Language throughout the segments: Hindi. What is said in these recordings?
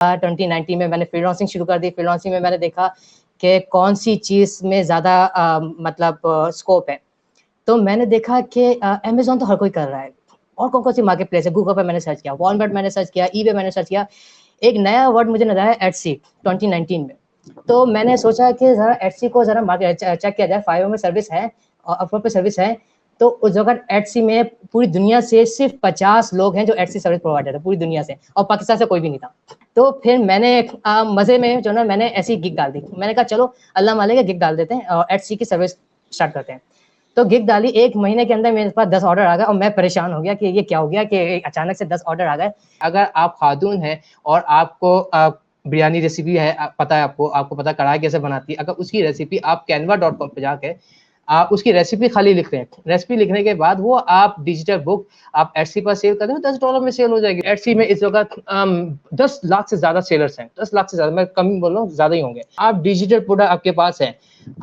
2019 में मैंने फ्रीलांसिंग शुरू कर दी। फ्रीलांसिंग में मैंने देखा कि कौन सी चीज़ में ज़्यादा मतलब स्कोप है। तो मैंने देखा कि अमेज़न तो हर कोई कर रहा है और कौन-कौन सी मार्केट प्लेस है। गूगल पे मैंने सर्च किया, वॉलमार्ट मैंने सर्च किया, ईबे मैंने सर्च किया। एक नया वर्ड मुझे नज़र आया एटसी 2019 में। तो मैंने सोचा कि ज़रा एटसी को ज़रा मार्केट चेक किया जाए। फाइवर में सर्विस है और अपवर्क पे सर्विस है। तो उस जगह एटसी में पूरी दुनिया से सिर्फ 50 लोग हैं जो एटसी सर्विस प्रोवाइडर है पूरी दुनिया से, और पाकिस्तान से कोई भी नहीं था। तो फिर मैंने मज़े में जो ना मैंने ऐसी गिग डाल दी। मैंने कहा चलो अल्लाह मालिक है, गिग डाल देते हैं और एटसी की सर्विस स्टार्ट करते हैं। तो गिग डाली, 1 महीने के अंदर मेरे पास 10 ऑर्डर आ गए और मैं परेशान हो गया कि ये क्या हो गया कि अचानक से 10 ऑर्डर आ गए। अगर आप खातून हैं और आपको बिरयानी रेसिपी है, पता है आपको पता है कढ़ाई कैसे बनाती है, अगर उसकी रेसिपी आप canva.com पे जाके आप उसकी रेसिपी खाली लिख रहे हैं। रेसिपी लिखने के बाद वो आप डिजिटल बुक आप एटसी पर सेल कर दें, $10 में सेल हो जाएगी। एटसी में इस वक्त 10 लाख से ज्यादा सेलर्स हैं। 10 लाख से ज्यादा, मैं कम बोल रहा हूँ, ज्यादा ही होंगे। आप डिजिटल प्रोडक्ट आपके पास है,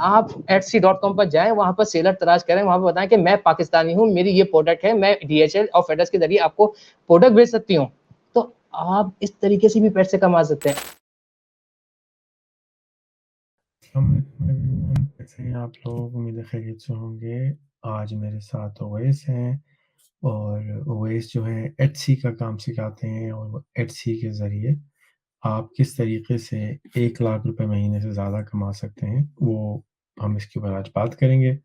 आप etsy.com पर जाएं, वहां पर सेलर तलाश करें, वहां पर बताएं कि मैं पाकिस्तानी हूँ, मेरी ये प्रोडक्ट है, मैं डीएचएल और फेडेक्स के जरिए आपको प्रोडक्ट भेज सकती हूँ। तो आप इस तरीके से भी पैसे कमा सकते हैं। कैसे हैं आप लोग? उम्मीद है खैरियत से होंगे। आज मेरे साथ ओवैस हैं और ओवैस जो है एटसी का काम सिखाते हैं और एटसी के ज़रिए आप किस तरीके से 1 लाख रुपए महीने से ज़्यादा कमा सकते हैं, वो हम इसके ऊपर आज बात करेंगे।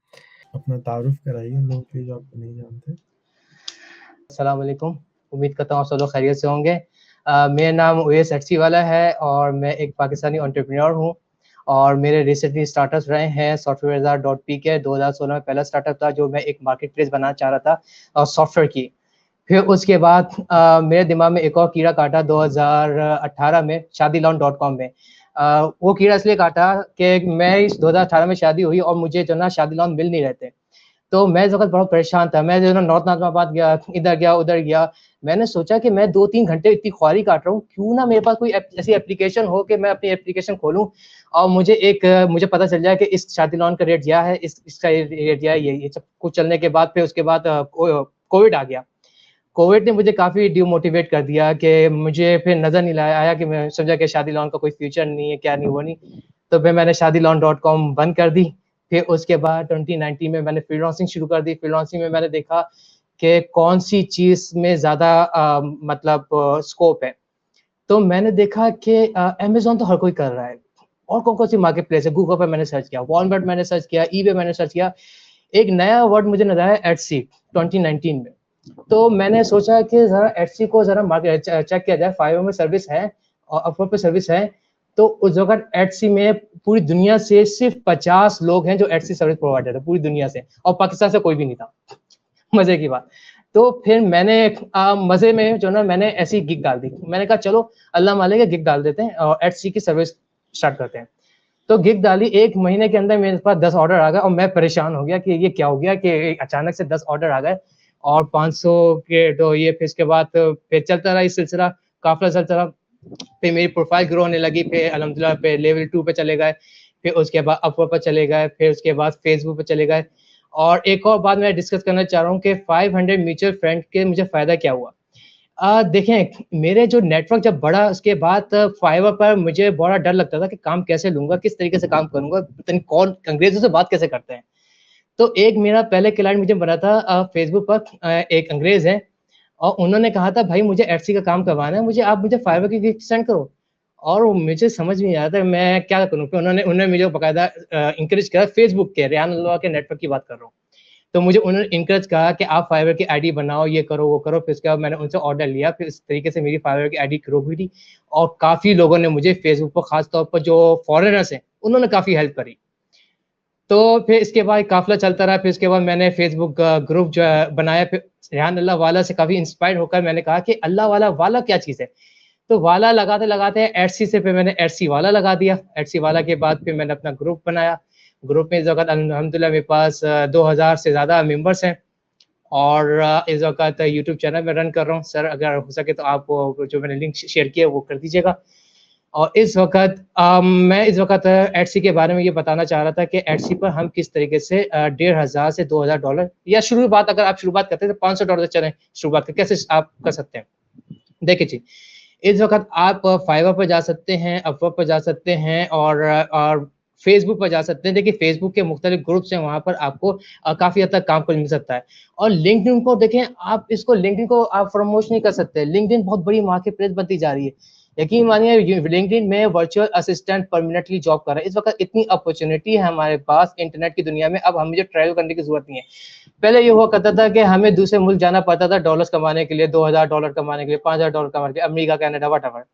अपना तारुफ कराइए लोगों के जो आपको नहीं जानते। अस्सलाम वालेकुम, उम्मीद करता हूँ आप सब लोग खैरियत से होंगे। मेरा नाम ओवैस एटसी वाला है और मैं एक पाकिस्तानी एंटरप्रेन्योर हूँ और मेरे रिसेंटली स्टार्टअप्स रहे हैं softwarebazaar.pk। 2016 में पहला स्टार्टअप था जो मैं एक मार्केट प्लेस बनाना चाह रहा था सॉफ्टवेयर की। फिर उसके बाद मेरे दिमाग में एक और कीड़ा काटा 2018 में shadiloan.com में। वो कीड़ा इसलिए काटा कि मैं इस 2018 में शादी हुई और मुझे जो ना शादी लोन मिल नहीं रहे थे। तो मैं इस वक़्त बहुत परेशान था। मैं जो है ना नॉर्थ नाज़िमाबाद गया, इधर गया, उधर गया। मैंने सोचा कि मैं 2-3 घंटे इतनी ख्वारी काट रहा हूँ, क्यों ना मेरे पास कोई ऐसी एप्लीकेशन हो कि मैं अपनी एप्लीकेशन खोलूँ और मुझे पता चल जाए कि इस शादी लोन का रेट यह है, इसका रेट यह है, ये सब कुछ चलने के बाद फिर उसके बाद कोविड आ गया। कोविड ने मुझे काफ़ी डिमोटिवेट कर दिया कि मुझे फिर नज़र नहीं आया कि मैं समझा कि शादी लोन का कोई फ्यूचर नहीं है, क्या नहीं, वो नहीं। तो फिर मैंने shadiloan.com बंद कर दी। फिर उसके बाद 2019 में मैंने फ्रीलांसिंग शुरू कर दी। फ्रीलांसिंग में मैंने देखा कि कौन सी चीज़ में ज़्यादा मतलब स्कोप है। तो मैंने देखा कि अमेज़न तो हर कोई कर रहा है और कौन-कौन सी मार्केट प्लेस है। गूगल पे मैंने सर्च किया, वॉलमार्ट मैंने सर्च किया, ईबे मैंने सर्च किया। एक नया वर्ड मुझे नज़र आया एटसी 2019 में। तो मैंने सोचा कि ज़रा एटसी को ज़रा मार्केट चेक किया जाए। फाइवर में सर्विस है और अपवर्क पे सर्विस है। तो उस जगह एटसी में पूरी दुनिया से सिर्फ 50 लोग हैं जो एटसी सर्विस प्रोवाइडर है पूरी दुनिया से, और पाकिस्तान से कोई भी नहीं था। मज़े की बात। तो फिर मैंने मज़े में जो ना मैंने ऐसी गिग डाल दी। मैंने कहा चलो अल्लाह मालिक है, गिग डाल देते हैं और एटसी की सर्विस स्टार्ट करते हैं। तो गिग डाली, 1 महीने के अंदर मेरे पास 10 ऑर्डर आ गए और मैं परेशान हो गया कि ये क्या हो गया कि अचानक से 10 ऑर्डर आ गए और 500 के। तो ये फिर इसके बाद फिर चलता रहा ये सिलसिला, काफ़िला चलता रहा। फिर मेरी प्रोफाइल ग्रो होने लगी, फिर अल्हम्दुलिल्लाह पे लेवल 2 पे चले गए, फिर उसके बाद अपवर्क पे चले गए, फिर उसके बाद फेसबुक पे चले गए। और एक और बात मैं डिस्कस करना चाह रहा हूँ कि 500 म्यूचुअल फ्रेंड के मुझे फ़ायदा क्या हुआ। देखें, मेरे जो नेटवर्क जब बढ़ा उसके बाद फाइवर पर मुझे बड़ा डर लगता था कि काम कैसे लूँगा, किस तरीके से काम करूँगा, पता नहीं कौन अंग्रेज़ों से बात कैसे करते हैं। तो एक मेरा पहले क्लाइंट मुझे बना था फेसबुक पर, एक अंग्रेज़ है और उन्होंने कहा था भाई मुझे एटसी का काम करवाना है, मुझे फाइवर की गिग सेंड करो। और वो मुझे समझ में नहीं आ रहा था मैं क्या करूँ? फिर उन्होंने मुझे बाकायदा एनकरेज किया फेसबुक के, रेहान अल्लाह के नेटवर्क की बात कर रहा हूँ। तो मुझे उन्होंने इनकरेज कहा कि आप फाइवर की आईडी बनाओ, ये करो, वो करो। फिर उसके बाद मैंने उनसे ऑर्डर लिया, फिर इस तरीके से मेरी फाइवर की आईडी ग्रो हुई थी और काफ़ी लोगों ने मुझे फेसबुक पर, ख़ास तौर पर जो फॉरेनर्स हैं, उन्होंने काफ़ी हेल्प करी। तो फिर इसके बाद काफ़िला चलता रहा। फिर उसके बाद मैंने फेसबुक ग्रुप जो है बनाया। फिर रेहान अल्लाह वाला से काफ़ी इंस्पायर्ड होकर मैंने कहा कि अल्लाह वाला क्या चीज़ है? तो वाला लगाते-लगाते एटसी से फिर मैंने एटसी वाला लगा दिया। एटसी वाला के बाद फिर मैंने अपना ग्रुप बनाया। ग्रुप में इस वक़्त अल्हम्दुलिल्लाह मेरे पास 2000 से ज़्यादा मेंबर्स हैं और इस वक़्त यूट्यूब चैनल मैं रन कर रहा हूँ। सर अगर हो सके तो आप वो जो मैंने लिंक शेयर किया वो कर दीजिएगा। और इस वक़्त मैं इस वक़्त एटसी के बारे में ये बताना चाह रहा था कि एटसी पर हम किस तरीके से $1500 से $2000 या शुरुआत अगर आप शुरुआत करते हैं तो $500 से चलें, शुरुआत कैसे आप कर सकते हैं। देखिए जी, इस वक़्त आप फाइवर पर जा सकते हैं, अपवर्क पर जा सकते हैं और फेसबुक पर जा सकते हैं। देखिए फेसबुक के मुख्तलिफ ग्रुप्स हैं, वहाँ पर आपको काफ़ी हद तक काम को मिल सकता है। और लिंक्डइन को देखें, आप इसको लिंक्डइन को आप फ़रोमोश नहीं कर सकते। लिंक्डइन बहुत बड़ी मार्केट प्लेस बनती जा रही है। यकीन मानिए लिंक्डइन में वर्चुअल असिस्टेंट परमानेंटली जॉब कर रहा है। इस वक़्त इतनी अपॉर्च्युनिटी है हमारे पास इंटरनेट की दुनिया में, अब हमें जो ट्रैवल करने की ज़रूरत नहीं है। पहले ये हुआ करता था कि हमें दूसरे मुल्क जाना पड़ता था डॉलर्स कमाने के लिए, $2000 कमाने के लिए, $5000 कमाने के लिए, अमेरिका, कनाडा, व्हाटएवर।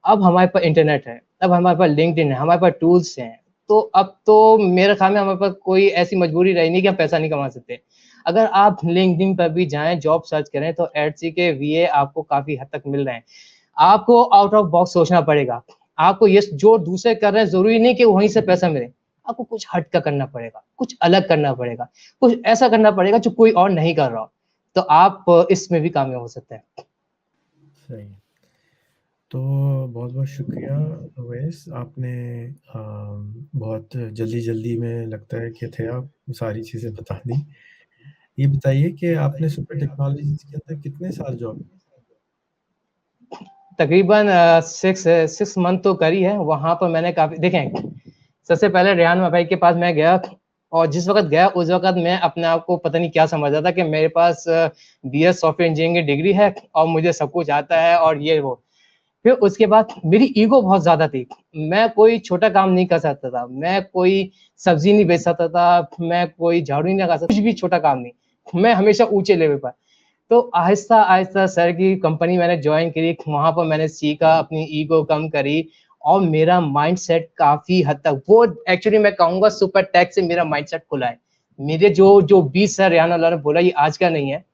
अब हमारे पास इंटरनेट है, अब हमारे पास लिंक्डइन है, हमारे पास टूल्स हैं। तो अब तो मेरे ख़्याल में हमारे पास कोई ऐसी मजबूरी रही नहीं कि हम पैसा नहीं कमा सकते। अगर आप लिंक्डइन पर भी जाएँ, जॉब सर्च करें तो एड्सी के वीए आपको काफ़ी हद तक मिल रहे हैं। आपको आउट ऑफ बॉक्स सोचना पड़ेगा। आपको ये जो दूसरे कर रहे हैं ज़रूरी नहीं कि वहीं से पैसा मिले। आपको कुछ हट कर करना पड़ेगा, कुछ अलग करना पड़ेगा, कुछ ऐसा करना पड़ेगा जो कोई और नहीं कर रहा हो। तो आप इसमें भी कामयाब हो सकते हैं। सही। तो बहुत-बहुत शुक्रिया अवैस, आपने बहुत जल्दी-जल्दी में लगता है कि थे आप, सारी चीज़ें बता दी। ये बताइए कि आपने सुपर टेक्नोलॉजीज़ के अंदर कितने साल जॉब की? तकरीबन 6 मंथ तो करी है। वहाँ पर मैंने काफ़ी देखें, सबसे पहले रेहान भाई के पास मैं गया और जिस वक़्त गया उस वक़्त मैं अपने आप को पता नहीं क्या समझ रहा था कि मेरे पास बीएस सॉफ्टवेयर इंजीनियरिंग की डिग्री है और मुझे सब कुछ आता है और ये वो। फिर उसके बाद मेरी ईगो बहुत ज़्यादा थी। मैं कोई छोटा काम नहीं कर सकता था, मैं कोई सब्ज़ी नहीं बेच सकता था, मैं कोई झाड़ू नहीं लगा सकता, कुछ भी छोटा काम नहीं। मैं हमेशा ऊँचे लेवल पर। तो आहिस्ता-आहिस्ता सर की कंपनी मैंने जॉइन करी, वहाँ पर मैंने सीखा, अपनी ईगो कम करी और मेरा माइंडसेट काफ़ी हद तक वो एक्चुअली मैं कहूँगा सुपर टेक से मेरा माइंडसेट खुला है। मेरे जो 20 है रेहान अल्लाह ने बोला ये आज का नहीं है,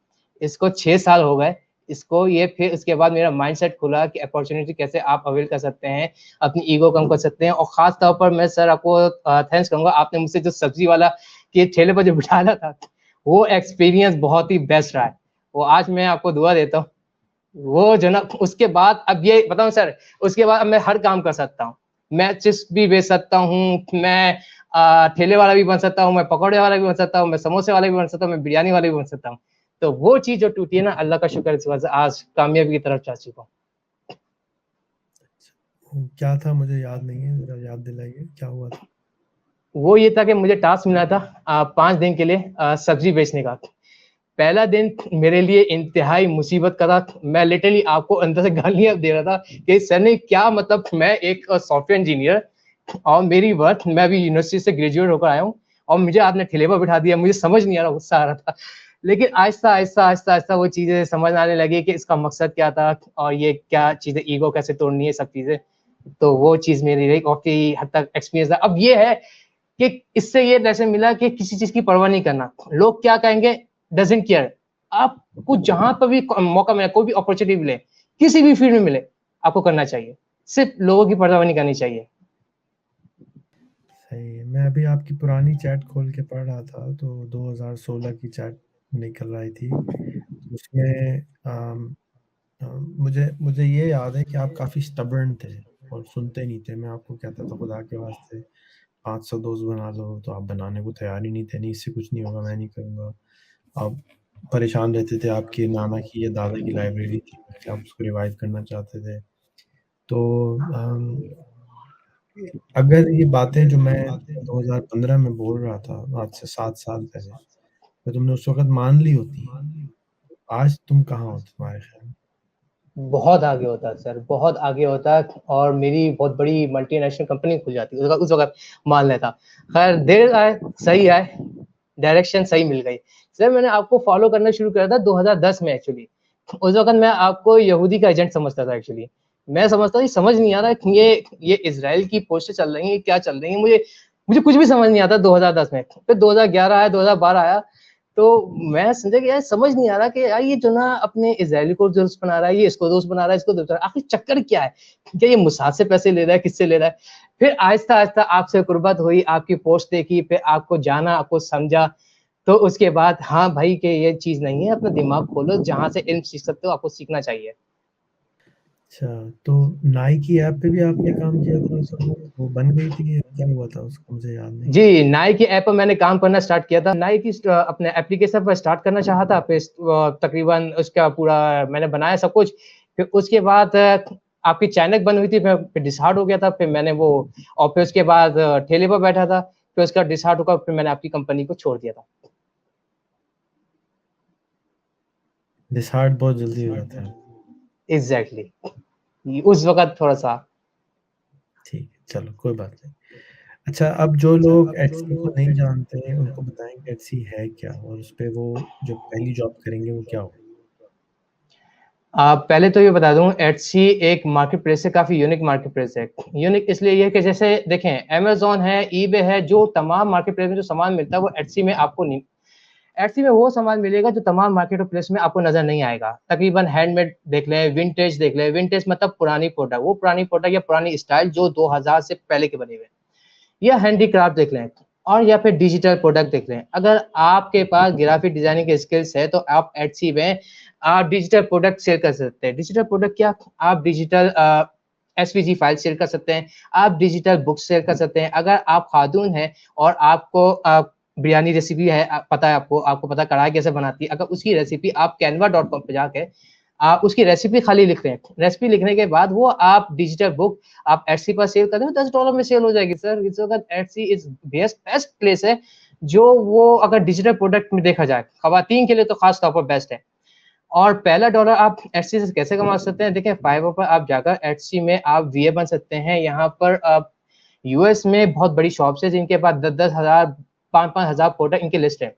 इसको 6 साल हो गए। इसको ये फिर उसके बाद मेरा माइंडसेट खुला कि अपॉर्च्युनिटी कैसे आप अवेल कर सकते हैं, अपनी ईगो कम कर सकते हैं और ख़ास तौर पर मैं सर आपको थैंक्स कहूँगा, आपने मुझसे जो सब्ज़ी वाला के ठेले पर जो बिठाया था, वो एक्सपीरियंस बहुत ही बेस्ट रहा है। वो आज मैं आपको दुआ देता हूँ। वो जो ना उसके बाद अब ये बताऊँ सर, उसके बाद अब मैं हर काम कर सकता हूँ। मैं चिप्स भी बेच सकता हूँ, मैं ठेले वाला भी बन सकता हूँ, मैं पकौड़े वाला भी बन सकता हूँ, मैं समोसे वाला भी बन सकता हूँ, मैं बिरयानी वाला भी बन सकता हूँ। तो वो चीज़ जो टूटी है ना, अल्लाह का शुक्र है इस वजह से आज कामयाबी की तरफ जा चुका हूँ। क्या था मुझे याद नहीं है, ज़रा याद दिलाइए, क्या हुआ था? वो ये था कि मुझे टास्क मिला था 5 दिन के लिए सब्ज़ी बेचने का। पहला दिन मेरे लिए इंतहाई मुसीबत का था। मैं लिटरली आपको अंदर से गालियाँ दे रहा था कि सर ने क्या मतलब मैं एक सॉफ्टवेयर इंजीनियर और मेरी वर्क मैं अभी यूनिवर्सिटी से ग्रेजुएट होकर आया हूँ और मुझे आपने ठेले पर बिठा दिया। मुझे समझ नहीं आ रहा, गुस्सा आ रहा था। लेकिन आहिस्ता-आहिस्ता वो चीज़ें समझ आने लगी कि इसका मकसद क्या था और ये क्या चीज़ें ईगो कैसे तोड़नी है, सब चीज़ें। तो वो चीज़ मेरी रही काफ़ी हद तक एक्सपीरियंस था। अब ये है कि इससे ये लेसन मिला कि किसी चीज़ की परवाह नहीं करना। लोग क्या कहेंगे डज़न्ट केयर। आपको जहाँ पर भी मौका मिले, कोई भी अपॉर्च्युनिटी मिले, किसी भी फील्ड में मिले, आपको करना चाहिए। सिर्फ़ लोगों की परवाह नहीं करनी चाहिए। सही है। मैं अभी आपकी पुरानी चैट खोल के पढ़ रहा था, तो 2016 की चैट निकल आई थी। उसमें मुझे मुझे ये याद है कि आप काफ़ी स्टबर्न थे और सुनते नहीं थे। मैं आपको कहता था खुदा के वास्ते 500 दोस्त बना लो, तो आप बनाने को तैयार ही नहीं थे। नहीं, इससे कुछ नहीं होगा, मैं नहीं करूँगा। आप परेशान रहते थे, आपके नाना की या दादा की लाइब्रेरी थी, आप उसको रिवाइव करना चाहते थे। तो अगर ये बातें जो मैं 2015 में बोल रहा था, आज से 7 साल पहले, तो तुमने उस वक़्त मान ली होती, आज तुम कहाँ होते तुम्हारे ख़्याल में? बहुत आगे होता सर, बहुत आगे होता और मेरी बहुत बड़ी मल्टीनेशनल कंपनी खुल जाती। उस वक़्त मान लेता। ख़ैर देर आए, सही आए, डायरेक्शन सही मिल गई। सर मैंने आपको फ़ॉलो करना शुरू किया था 2010 में एक्चुअली। उस वक़्त मैं आपको यहूदी का एजेंट समझता था एक्चुअली। मैं समझता था, ये समझ नहीं आ रहा कि ये इज़राइल की पोस्टें चल रही हैं, ये क्या चल रही हैं? मुझे मुझे कुछ भी समझ नहीं आता 2010 में। फिर 2011 आया, 2012 आया, तो मैं समझा कि यार समझ नहीं आ रहा कि यार ये जो ना अपने इज़राइली को दोस्त बना रहा है, ये इसको दोस्त बना रहा है, इसको दोस्त बना रहा है। आखिर चक्कर क्या है? क्या ये मुसाद से पैसे ले रहा है, किससे ले रहा है? फिर आहिस्ता-आहिस्ता आपसे कुर्बत हुई, आपकी पोस्ट देखी, फिर आपको जाना, आपको समझा, तो उसके बाद हाँ भाई कि ये चीज़ नहीं है, अपना दिमाग खोलो, जहाँ से इल्म सीख सकते हो, आपको सीखना चाहिए। अच्छा, तो नाइकी ऐप पे भी आपने काम किया था उस वक़्त? वो बन गई थी या क्या हुआ था उसका, मुझे याद नहीं। जी, नाइकी ऐप पर मैंने काम करना स्टार्ट किया था। नाइकी अपने एप्लीकेशन पर स्टार्ट करना चाहा था, फिर तकरीबन उसका पूरा मैंने बनाया सब कुछ। फिर उसके बाद आपकी चाइनक बंद हुई थी, फिर डिसहार्ट हो गया था, फिर मैंने वो और फिर उसके बाद ठेले पर बैठा था, फिर उसके बाद डिसहार्ट होकर फिर मैंने आपकी कंपनी को छोड़ दिया था। डिसहार्ट बहुत जल्दी हो जाता है। एग्ज़ैक्टली उस वक़्त थोड़ा-सा ठीक है, चलो कोई बात नहीं। अच्छा, अब जो लोग एटसी को नहीं जानते हैं, उनको बताएँ कि एटसी है क्या? और उसपे वो जो पहली जॉब करेंगे वो क्या होगी? पहले तो ये बता दूँ एट्सी एक मार्केट प्लेस है, काफ़ी यूनिक मार्केट प्लेस है। यूनिक इसलिए ये है कि जैसे देखें अमेज़न है, ईबे है, जो तमाम मार्केट प्लेस में जो सामान मिलता है वो एट्सी में आपको नहीं एट्सी में वो सामान मिलेगा जो तमाम मार्केट प्लेस में आपको नज़र नहीं आएगा। तकरीबन हैंडमेड देख लें, विंटेज मतलब पुरानी प्रोडक्ट, वो पुरानी प्रोडक्ट या पुरानी स्टाइल जो 2000 से पहले के बने हुए हैं। या हैंडीक्राफ्ट देख लें और या फिर डिजिटल प्रोडक्ट देख लें। अगर आपके पास ग्राफिक डिज़ाइनिंग के स्किल्स है तो आप एटसी में आप डिजिटल प्रोडक्ट सेल कर सकते हैं। डिजिटल प्रोडक्ट क्या? आप डिजिटल एसवीजी फाइल सेल कर सकते हैं, आप डिजिटल बुक्स सेल कर सकते हैं। अगर आप खातून हैं और आपको बिरयानी रेसिपी है पता है आपको पता है कढ़ाई कैसे बनाती है, अगर उसकी रेसिपी आप canva.com पे जाके आप उसकी रेसिपी खाली लिख रहे हैं। रेसिपी लिखने के बाद वो आप डिजिटल बुक आप एटसी पर सेल कर दें, $10 में सेल हो जाएगी सर। इस वक़्त एटसी इज़ बेस्ट प्लेस है, जो वो अगर डिजिटल प्रोडक्ट में देखा जाए, ख़वातीन के लिए तो ख़ास तौर पर बेस्ट है। और पहला डॉलर आप एटसी से कैसे कमा सकते हैं? देखिए फाइवर पर आप जाकर एटसी में आप वीए बन सकते हैं। यहाँ पर आप यूएस में बहुत बड़ी शॉप्स हैं जिनके पास 10-10 हज़ार 5-5 हज़ार प्रोडक्ट इनकी लिस्ट है।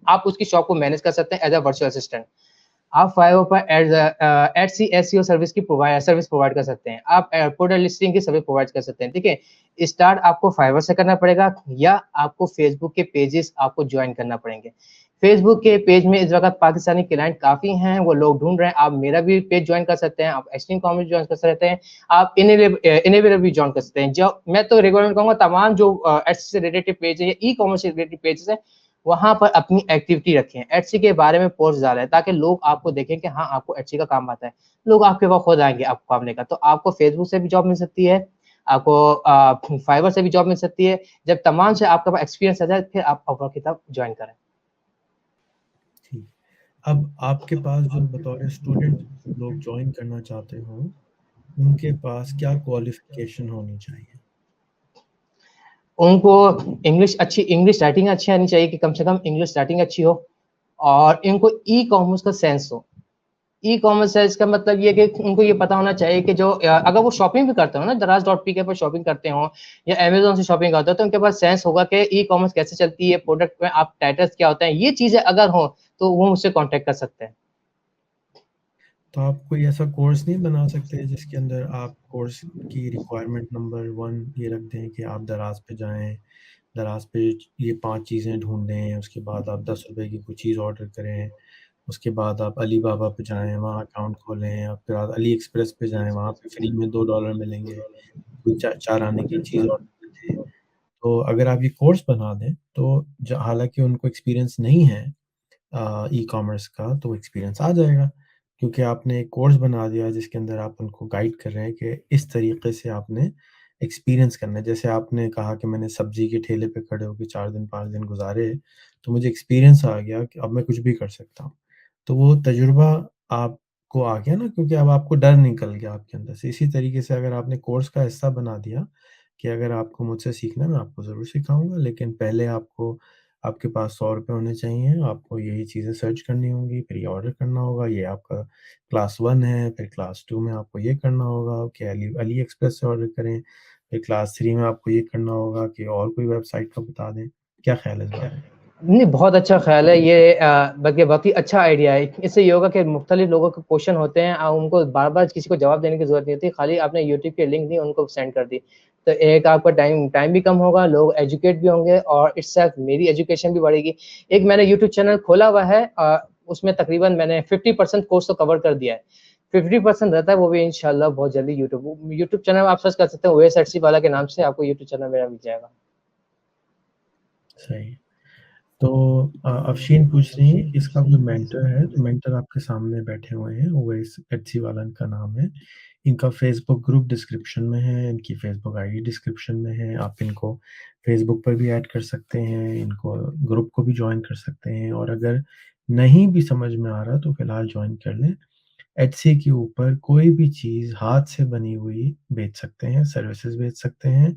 आप उसकी शॉप को मैनेज कर सकते हैं एज़ अ वर्चुअल असिस्टेंट। आप फाइवर पर एटसी एसईओ सर्विस प्रोवाइड कर सकते हैं। आप प्रोडक्ट लिस्टिंग की सर्विस प्रोवाइड कर सकते हैं, ठीक है? स्टार्ट आपको फाइवर से करना पड़ेगा या आपको फेसबुक के पेजेस आपको जॉइन करना पड़ेंगे। फेसबुक के पेज में इस वक़्त पाकिस्तानी क्लाइंट काफ़ी हैं, वो लोग ढूँढ रहे हैं। आप मेरा भी पेज जॉइन कर सकते हैं, आप एक्सट्रीम कॉमर्स जॉइन कर सकते हैं, आप इनेबल भी जॉइन कर सकते हैं। जो मैं तो रिकमेंड करूँगा तमाम जो एटसी से रिलेटेड पेज है या ई-कॉमर्स से रिलेटेड पेजेस हैं, वहाँ पर अपनी एक्टिविटी रखें। एटसी के बारे में पोस्ट डालें ताकि लोग आपको देखें कि हाँ, आपको एटसी का काम आता है। लोग आपके पास खुद आएँगे आपको काम लेकर। तो आपको फेसबुक से भी जॉब मिल सकती है, आपको फाइवर से भी जॉब मिल सकती है। जब तमाम से आपके पास एक्सपीरियंस आ जाए, फिर आप अपवर्क की तरफ जॉइन करें। ठीक। अब आपके पास जो बतौर स्टूडेंट लोग जॉइन करना चाहते हों, उनके पास क्या क्वालिफ़िकेशन होनी चाहिए? उनको इंग्लिश राइटिंग अच्छी आनी चाहिए कि कम से कम इंग्लिश राइटिंग अच्छी हो और इनको ई-कॉमर्स का सेंस हो। ई-कॉमर्स है इसका मतलब ये है कि उनको ये पता होना चाहिए कि जो अगर वो शॉपिंग भी करते हो ना दराज.पी के पर शॉपिंग करते हो या अमेज़न से शॉपिंग करते हो तो उनके पास सेंस होगा कि ई-कॉमर्स कैसे चलती है, प्रोडक्ट में आप टाइटल्स क्या होते हैं, ये चीज़ें अगर हो तो वो मुझसे कॉन्टैक्ट कर सकते हैं। तो आप कोई ऐसा कोर्स नहीं बना सकते जिसके अंदर आप कोर्स की रिक्वायरमेंट नंबर 1 ये रख दें कि आप दराज़ पे जाएँ, दराज़ पे ये 5 चीज़ें ढूँढें, उसके बाद आप ₹10 की कोई चीज़ ऑर्डर करें, उसके बाद आप अली बाबा पे जाएँ, वहाँ अकाउंट खोलें, और फिर आप अली एक्सप्रेस पे जाएँ, वहाँ पे फ्री में $2 मिलेंगे, कोई 4 आने की चीज़ ऑर्डर करें। तो अगर आप ये कोर्स बना दें, तो हालाँकि उनको एक्सपीरियंस नहीं है ई-कॉमर्स का, तो एक्सपीरियंस आ जाएगा, क्योंकि आपने एक कोर्स बना दिया जिसके अंदर आप उनको गाइड कर रहे हैं कि इस तरीके से आपने एक्सपीरियंस करना है। जैसे आपने कहा कि मैंने सब्ज़ी के ठेले पे खड़े होके 4 दिन 5 दिन गुज़ारे, तो मुझे एक्सपीरियंस आ गया कि अब मैं कुछ भी कर सकता हूँ। तो वो तजुर्बा आपको आ गया ना, क्योंकि अब आपको डर निकल गया आपके अंदर से। इसी तरीके से अगर आपने कोर्स का हिस्सा बना दिया कि अगर आपको मुझसे सीखना है, मैं आपको ज़रूर सिखाऊँगा, लेकिन पहले आपको आपके पास ₹100 होने चाहिए, आपको यही चीज़ें सर्च करनी होंगी, फिर ये ऑर्डर करना होगा, ये आपका क्लास 1 है, फिर क्लास 2 में आपको ये करना होगा कि अली अली एक्सप्रेस से ऑर्डर करें, फिर क्लास 3 में आपको ये करना होगा कि और कोई वेबसाइट का बता दें। क्या ख़्याल है इस बारे में? नहीं, बहुत अच्छा ख़्याल है ये बल्कि बहुत ही अच्छा आइडिया है। इससे ये होगा कि मुख्तलिफ़ लोगों के क्वेश्चन होते हैं उनको बार-बार किसी को जवाब देने की ज़रूरत नहीं होती, खाली आपने यूट्यूब की लिंक दी, उनको सेंड कर दी। तो एक आपका टाइम टाइम भी कम होगा, लोग एजुकेट भी होंगे और इट्सेल्फ मेरी एजुकेशन भी बढ़ेगी। एक मैंने यूट्यूब चैनल खोला हुआ है उसमें तकरीबन मैंने 50% कोर्स तो कवर कर दिया है। 50% रहता है, वो भी इंशाअल्लाह बहुत जल्दी यूट्यूब चैनल आप सर्च कर सकते हैं, ओएस एटसी वाला के नाम से आपको यूट्यूब चैनल मेरा मिल जाएगा। सही। तो अफ़शीन पूछ रही हैं कि इसका कोई मेंटर है, तो मेंटर आपके सामने बैठे हुए हैं, ओवैस एटसी वाला इनका नाम है। इनका फ़ेसबुक ग्रुप डिस्क्रिप्शन में है, इनकी फ़ेसबुक आईडी डिस्क्रिप्शन में है, आप इनको फ़ेसबुक पर भी ऐड कर सकते हैं, इनको ग्रुप को भी जॉइन कर सकते हैं, और अगर नहीं भी समझ में आ रहा तो फ़िलहाल जॉइन कर लें। एटसी के ऊपर कोई भी चीज़ हाथ से बनी हुई बेच सकते हैं, सर्विसेज़ बेच सकते हैं।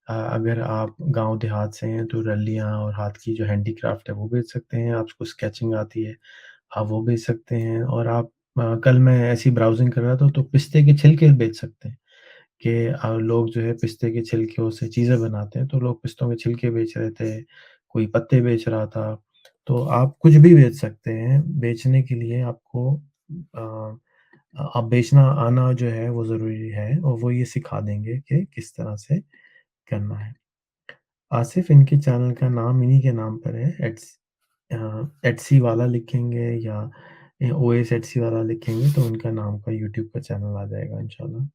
अगर आप गाँव देहात से हैं तो रल्लियाँ और हाथ की जो हैंडीक्राफ्ट है वो बेच सकते हैं, आपको स्केचिंग आती है, आप वो बेच सकते हैं। और आप कल मैं ऐसी ब्राउज़िंग कर रहा था तो पिस्ते के छिलके बेच सकते हैं कि लोग जो है पिस्ते के छिलकों से चीज़ें बनाते हैं, तो लोग पिस्तों के छिलके बेच रहे थे, कोई पत्ते बेच रहा था। तो आप कुछ भी बेच सकते हैं, बेचने के लिए आपको अ अब बेचना आना जो है वो ज़रूरी है और वो ये सिखा देंगे कि किस तरह से करना है। आसिफ़ इनके चैनल का नाम इन्हीं के नाम पर है, एट्सी वाला लिखेंगे या ओएस एट्सी वाला लिखेंगे तो उनका नाम का यूट्यूब का चैनल आ जाएगा इंशाल्लाह।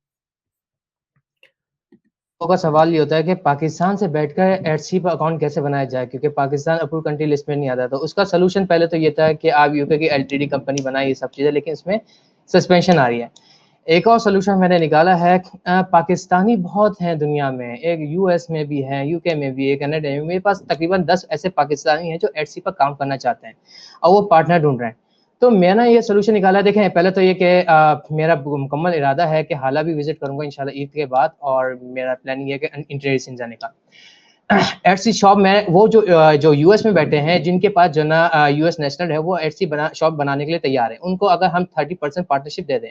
लोगों का सवाल ये होता है कि पाकिस्तान से बैठकर एटसी पर अकाउंट कैसे बनाया जाए, क्योंकि पाकिस्तान अप्रूव कंट्री लिस्ट में नहीं आता। तो उसका सलूशन पहले तो ये था कि आप यूके की एलटीडी कंपनी बनाए, ये सब चीज़ें, लेकिन इसमें सस्पेंशन आ रही है। एक और सलूशन मैंने निकाला है, पाकिस्तानी बहुत हैं दुनिया में, एक यूएस में भी है, यूके में भी है, कनाडा में। मेरे पास तकरीबन 10 ऐसे पाकिस्तानी हैं जो एटसी पर काम करना चाहते हैं और वो पार्टनर ढूंढ रहे हैं। तो मैंने ये सॉल्यूशन निकाला। देखें, पहले तो ये कि मेरा मुकम्मल इरादा है कि हाला भी विज़िट करूँगा इंशाल्लाह ईद के बाद, और मेरा प्लानिंग ये है कि इंटरेस्ट जाने का। एटसी शॉप में वो जो यूएस में बैठे हैं, जिनके पास जो ना यूएस नेशनल है, वो एटसी शॉप बनाने के लिए तैयार है। उनको अगर हम 30% पार्टनरशिप दे दें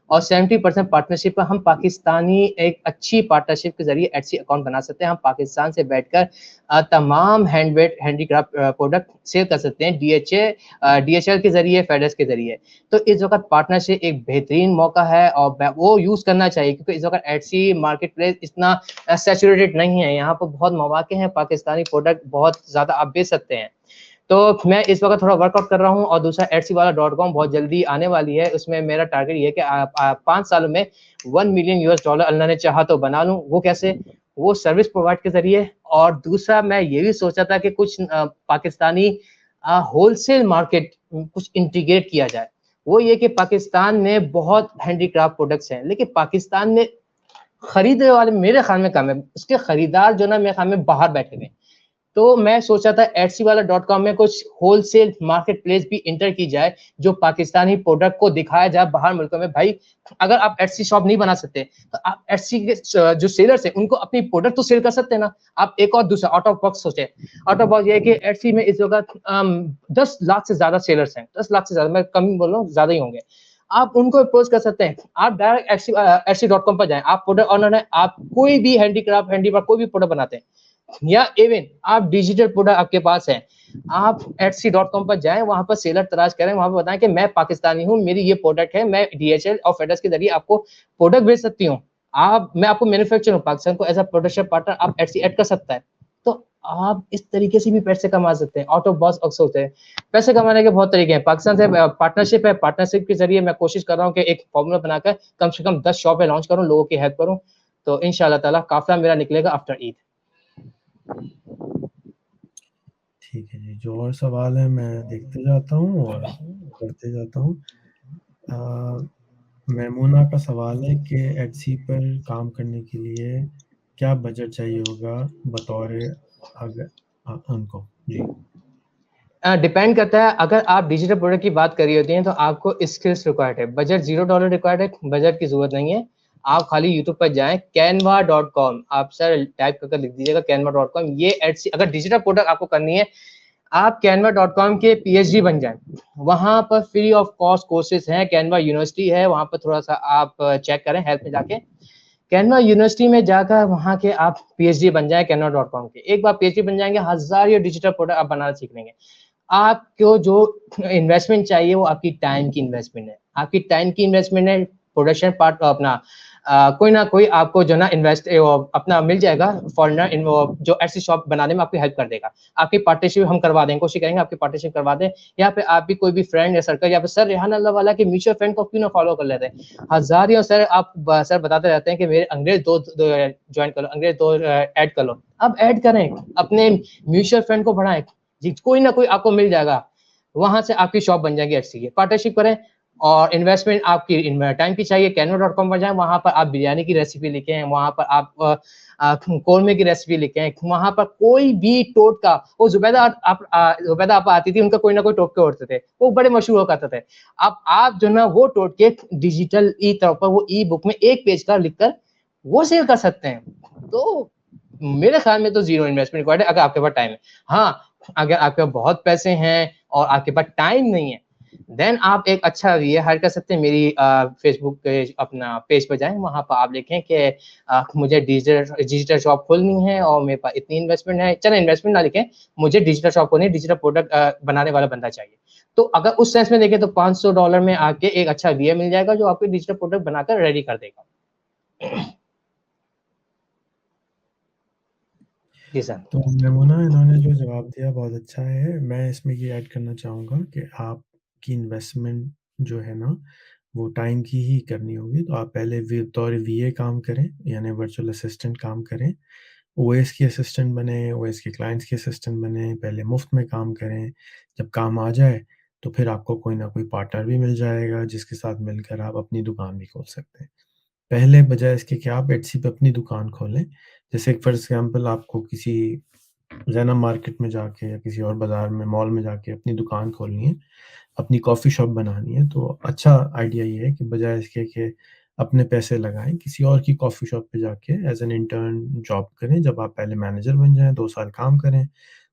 और 70% पार्टनरशिप पर हम पाकिस्तानी एक अच्छी पार्टनरशिप के जरिए एटसी अकाउंट बना सकते हैं। हम पाकिस्तान से बैठकर तमाम हैंडमेड हैंडीक्राफ्ट प्रोडक्ट सेल कर सकते हैं, डीएचएल के जरिए, फेडेक्स के जरिए। तो इस वक्त पार्टनरशिप एक बेहतरीन मौका है और वो यूज़ करना चाहिए, क्योंकि इस वक्त एटसी मार्केट प्लेस इतना सैचुरेटेड नहीं है। यहाँ पर बहुत मौके हैं, पाकिस्तानी प्रोडक्ट बहुत ज़्यादा आप बेच सकते हैं। तो मैं इस वक्त थोड़ा वर्कआउट कर रहा हूँ, और दूसरा एटसी वाला .com बहुत जल्दी आने वाली है। उसमें मेरा टारगेट ये है कि 5 सालों में $1 मिलियन अल्लाह ने चाहा तो बना लूँ। वो कैसे? वो सर्विस प्रोवाइड के ज़रिए। और दूसरा मैं ये भी सोचा था कि कुछ पाकिस्तानी होलसेल मार्केट कुछ इंटीग्रेट किया जाए। वो ये कि पाकिस्तान में बहुत हैंडीक्राफ्ट प्रोडक्ट्स हैं, लेकिन पाकिस्तान में खरीदने वाले मेरे ख्याल में कम है। उसके खरीदार जो ना मेरे ख्याल में बाहर बैठे हुए हैं। तो मैं सोचा था एटसी वाला .com में कुछ होलसेल मार्केट प्लेस भी इंटर की जाए, जो पाकिस्तानी प्रोडक्ट को दिखाया जाए बाहर मुल्कों में। भाई, अगर आप एटसी शॉप नहीं बना सकते, तो आप एटसी के जो सेलर्स हैं, उनको अपनी प्रोडक्ट तो सेल कर सकते हैं ना। आप एक और दूसरा आउट ऑफ बॉक्स सोचे। आउट ऑफ बॉक्स ये है कि एटसी में इस वक्त 10 लाख से ज्यादा सेलर्स हैं। 10 लाख से ज्यादा, मैं कम बोल रहा हूँ, ज्यादा ही होंगे। आप उनको अप्रोच कर सकते हैं। आप डायरेक्ट एटसी.com पर जाएं, आप प्रोडक्ट ऑनर है, आप कोई भी हैंडीक्राफ्ट हैंडीवर्क कोई भी प्रोडक्ट बनाते हैं, या इवन आप डिजिटल प्रोडक्ट आपके पास है, आप एटसी.com पर जाएं, वहां पर सेलर तलाश करें, वहां पर बताएं कि मैं पाकिस्तानी हूं, मेरी ये प्रोडक्ट है, मैं डीएचएल और फेडेक्स के जरिए आपको प्रोडक्ट बेच सकती हूँ। मैं आपको मैन्युफैक्चर हूँ पाकिस्तान को, एज अ प्रोडक्शन पार्टनर आप एटसी ऐड कर सकता है। तो आप इस तरीके से भी पैसे कमा सकते हैं। आउट ऑफ बॉक्स अक्सर होते हैं। पैसे कमाने के बहुत तरीके हैं। पाकिस्तान से पार्टनरशिप है, पार्टनरशिप के जरिए मैं कोशिश कर रहा हूँ कि एक फॉर्मूला बनाकर कम से कम 10 शॉपें लॉन्च करूँ, लोगों की हेल्प करूँ। तो इंशाल्लाह ताला काफिला मेरा निकलेगा आफ्टर ईद। ठीक है जी, जो और सवाल है मैं देखते जाता हूँ और पढ़ते जाता हूँ। मैमूना का सवाल है कि एटसी पर काम करने के लिए क्या बजट चाहिए होगा बतौर अगर उनको? जी। डिपेंड करता है। अगर आप डिजिटल प्रोडक्ट की बात कर रही होती हैं, तो आपको स्किल्स रिक्वायर्ड है। बजट $0 रिक्वायर्ड है, बजट की जरूरत नहीं है। आप खाली यूट्यूब पर जाएं, canva.com, आप सर टाइप करके लिख दीजिएगा canva.com। ये एटसी, अगर डिजिटल प्रोडक्ट आपको करनी है, आप canva.com के पीएचडी बन जाएं। वहां पर फ्री ऑफ कॉस्ट कोर्सेज हैं, कैनवा यूनिवर्सिटी है, वहां पर थोड़ा सा आप चेक करें हेल्प में जाके। कैनवा यूनिवर्सिटी में जाकर वहां के आप पीएचडी बन जाए canva.com के। एक बार पीएचडी बन जाएंगे, हजार ये डिजिटल प्रोडक्ट आप बनाना सीख लेंगे। आपको जो इन्वेस्टमेंट चाहिए वो आपकी टाइम की इन्वेस्टमेंट है। आपकी टाइम की इन्वेस्टमेंट है, प्रोडक्शन पार्ट अपना कोई ना कोई आपको जो ना इन्वेस्ट अपना मिल जाएगा फॉरनर इन जो ऐसी शॉप बनाने में आपकी हेल्प कर देगा। आपकी पार्टनरशिप हम करवा देंगे, कोशिश करेंगे आपकी पार्टनरशिप करवा दें। यहाँ पे आप भी कोई भी फ्रेंड या सर्कल, या पे सर रेहान अल्लाह वाला के म्यूचुअल फ्रेंड को क्यों ना फॉलो कर लेते हैं। हजारियों सर आप सर बताते रहते हैं कि मेरे अंग्रेज दो ज्वाइन कर लो, अंग्रेज दो ऐड कर लो। अब ऐड करें, अपने म्यूचुअल फ्रेंड को बढ़ाएं, जी कोई ना कोई आपको मिल जाएगा। वहां से आपकी शॉप बन जाएगी एटसी की। पार्टनरशिप करें, और इन्वेस्टमेंट आपकी टाइम की चाहिए, canva.com पर जाएं, वहां पर आप बिरयानी की रेसिपी लिखें, वहां पर आप कोरमे की रेसिपी लिखें, वहां पर कोई भी टोटका, वो जुबैदा आप आती थी, उनका कोई ना कोई टोटके होते थे, वो बड़े मशहूर हुआ करते थे। अब आप जो ना वो टोटके डिजिटल ई तौर पर वो ई बुक में एक पेज का लिखकर वो सेल कर सकते हैं। तो मेरे ख्याल में तो जीरो इन्वेस्टमेंट रिक्वायर्ड है अगर आपके पास टाइम है। हाँ, अगर आपके पास बहुत पैसे हैं और आपके पास टाइम नहीं है, देन आप एक अच्छा ये हायर कर सकते हैं। मेरी फेसबुक पे अपना पेज पर जाएं, वहां पर आप लिखें कि मुझे डिजिटल शॉप खोलनी है और मेरे पास इतनी इन्वेस्टमेंट है। चलो इन्वेस्टमेंट ना लिखें, मुझे डिजिटल शॉप खोलनी है, डिजिटल प्रोडक्ट बनाने वाला बंदा चाहिए। तो अगर उस सेंस में देखें तो $500 में आपके एक अच्छा वीए मिल जाएगा जो आपके डिजिटल प्रोडक्ट बनाकर रेडी कर देगा। जी सर। तो मेमोना, इन्होंने जो जवाब दिया बहुत अच्छा है। मैं इसमें ये ऐड करना चाहूँगा कि आपकी इन्वेस्टमेंट जो है ना, वो टाइम की ही करनी होगी। तो आप पहले बतौर वीए काम करें, यानी वर्चुअल असिस्टेंट काम करें, ओएस के असिस्टेंट बने, ओएस के क्लाइंट्स के असिस्टेंट बने, पहले मुफ्त में काम करें। जब काम आ जाए तो फिर आपको कोई ना कोई पार्टनर भी मिल जाएगा जिसके साथ मिलकर आप अपनी दुकान भी खोल सकते हैं। पहले बजाय इसके कि आप एटसी पे अपनी दुकान खोलें, जैसे फॉर एग्जांपल आपको किसी ज़ैनब मार्केट में जाके या किसी और बाज़ार में, मॉल में जाके अपनी दुकान खोलनी है, अपनी कॉफ़ी शॉप बनानी है, तो अच्छा आइडिया ये है कि बजाय इसके कि अपने पैसे लगाएँ, किसी और की कॉफ़ी शॉप पे जाके एज़ एन इंटर्न जॉब करें। जब आप पहले मैनेजर बन जाएँ, 2 साल काम करें,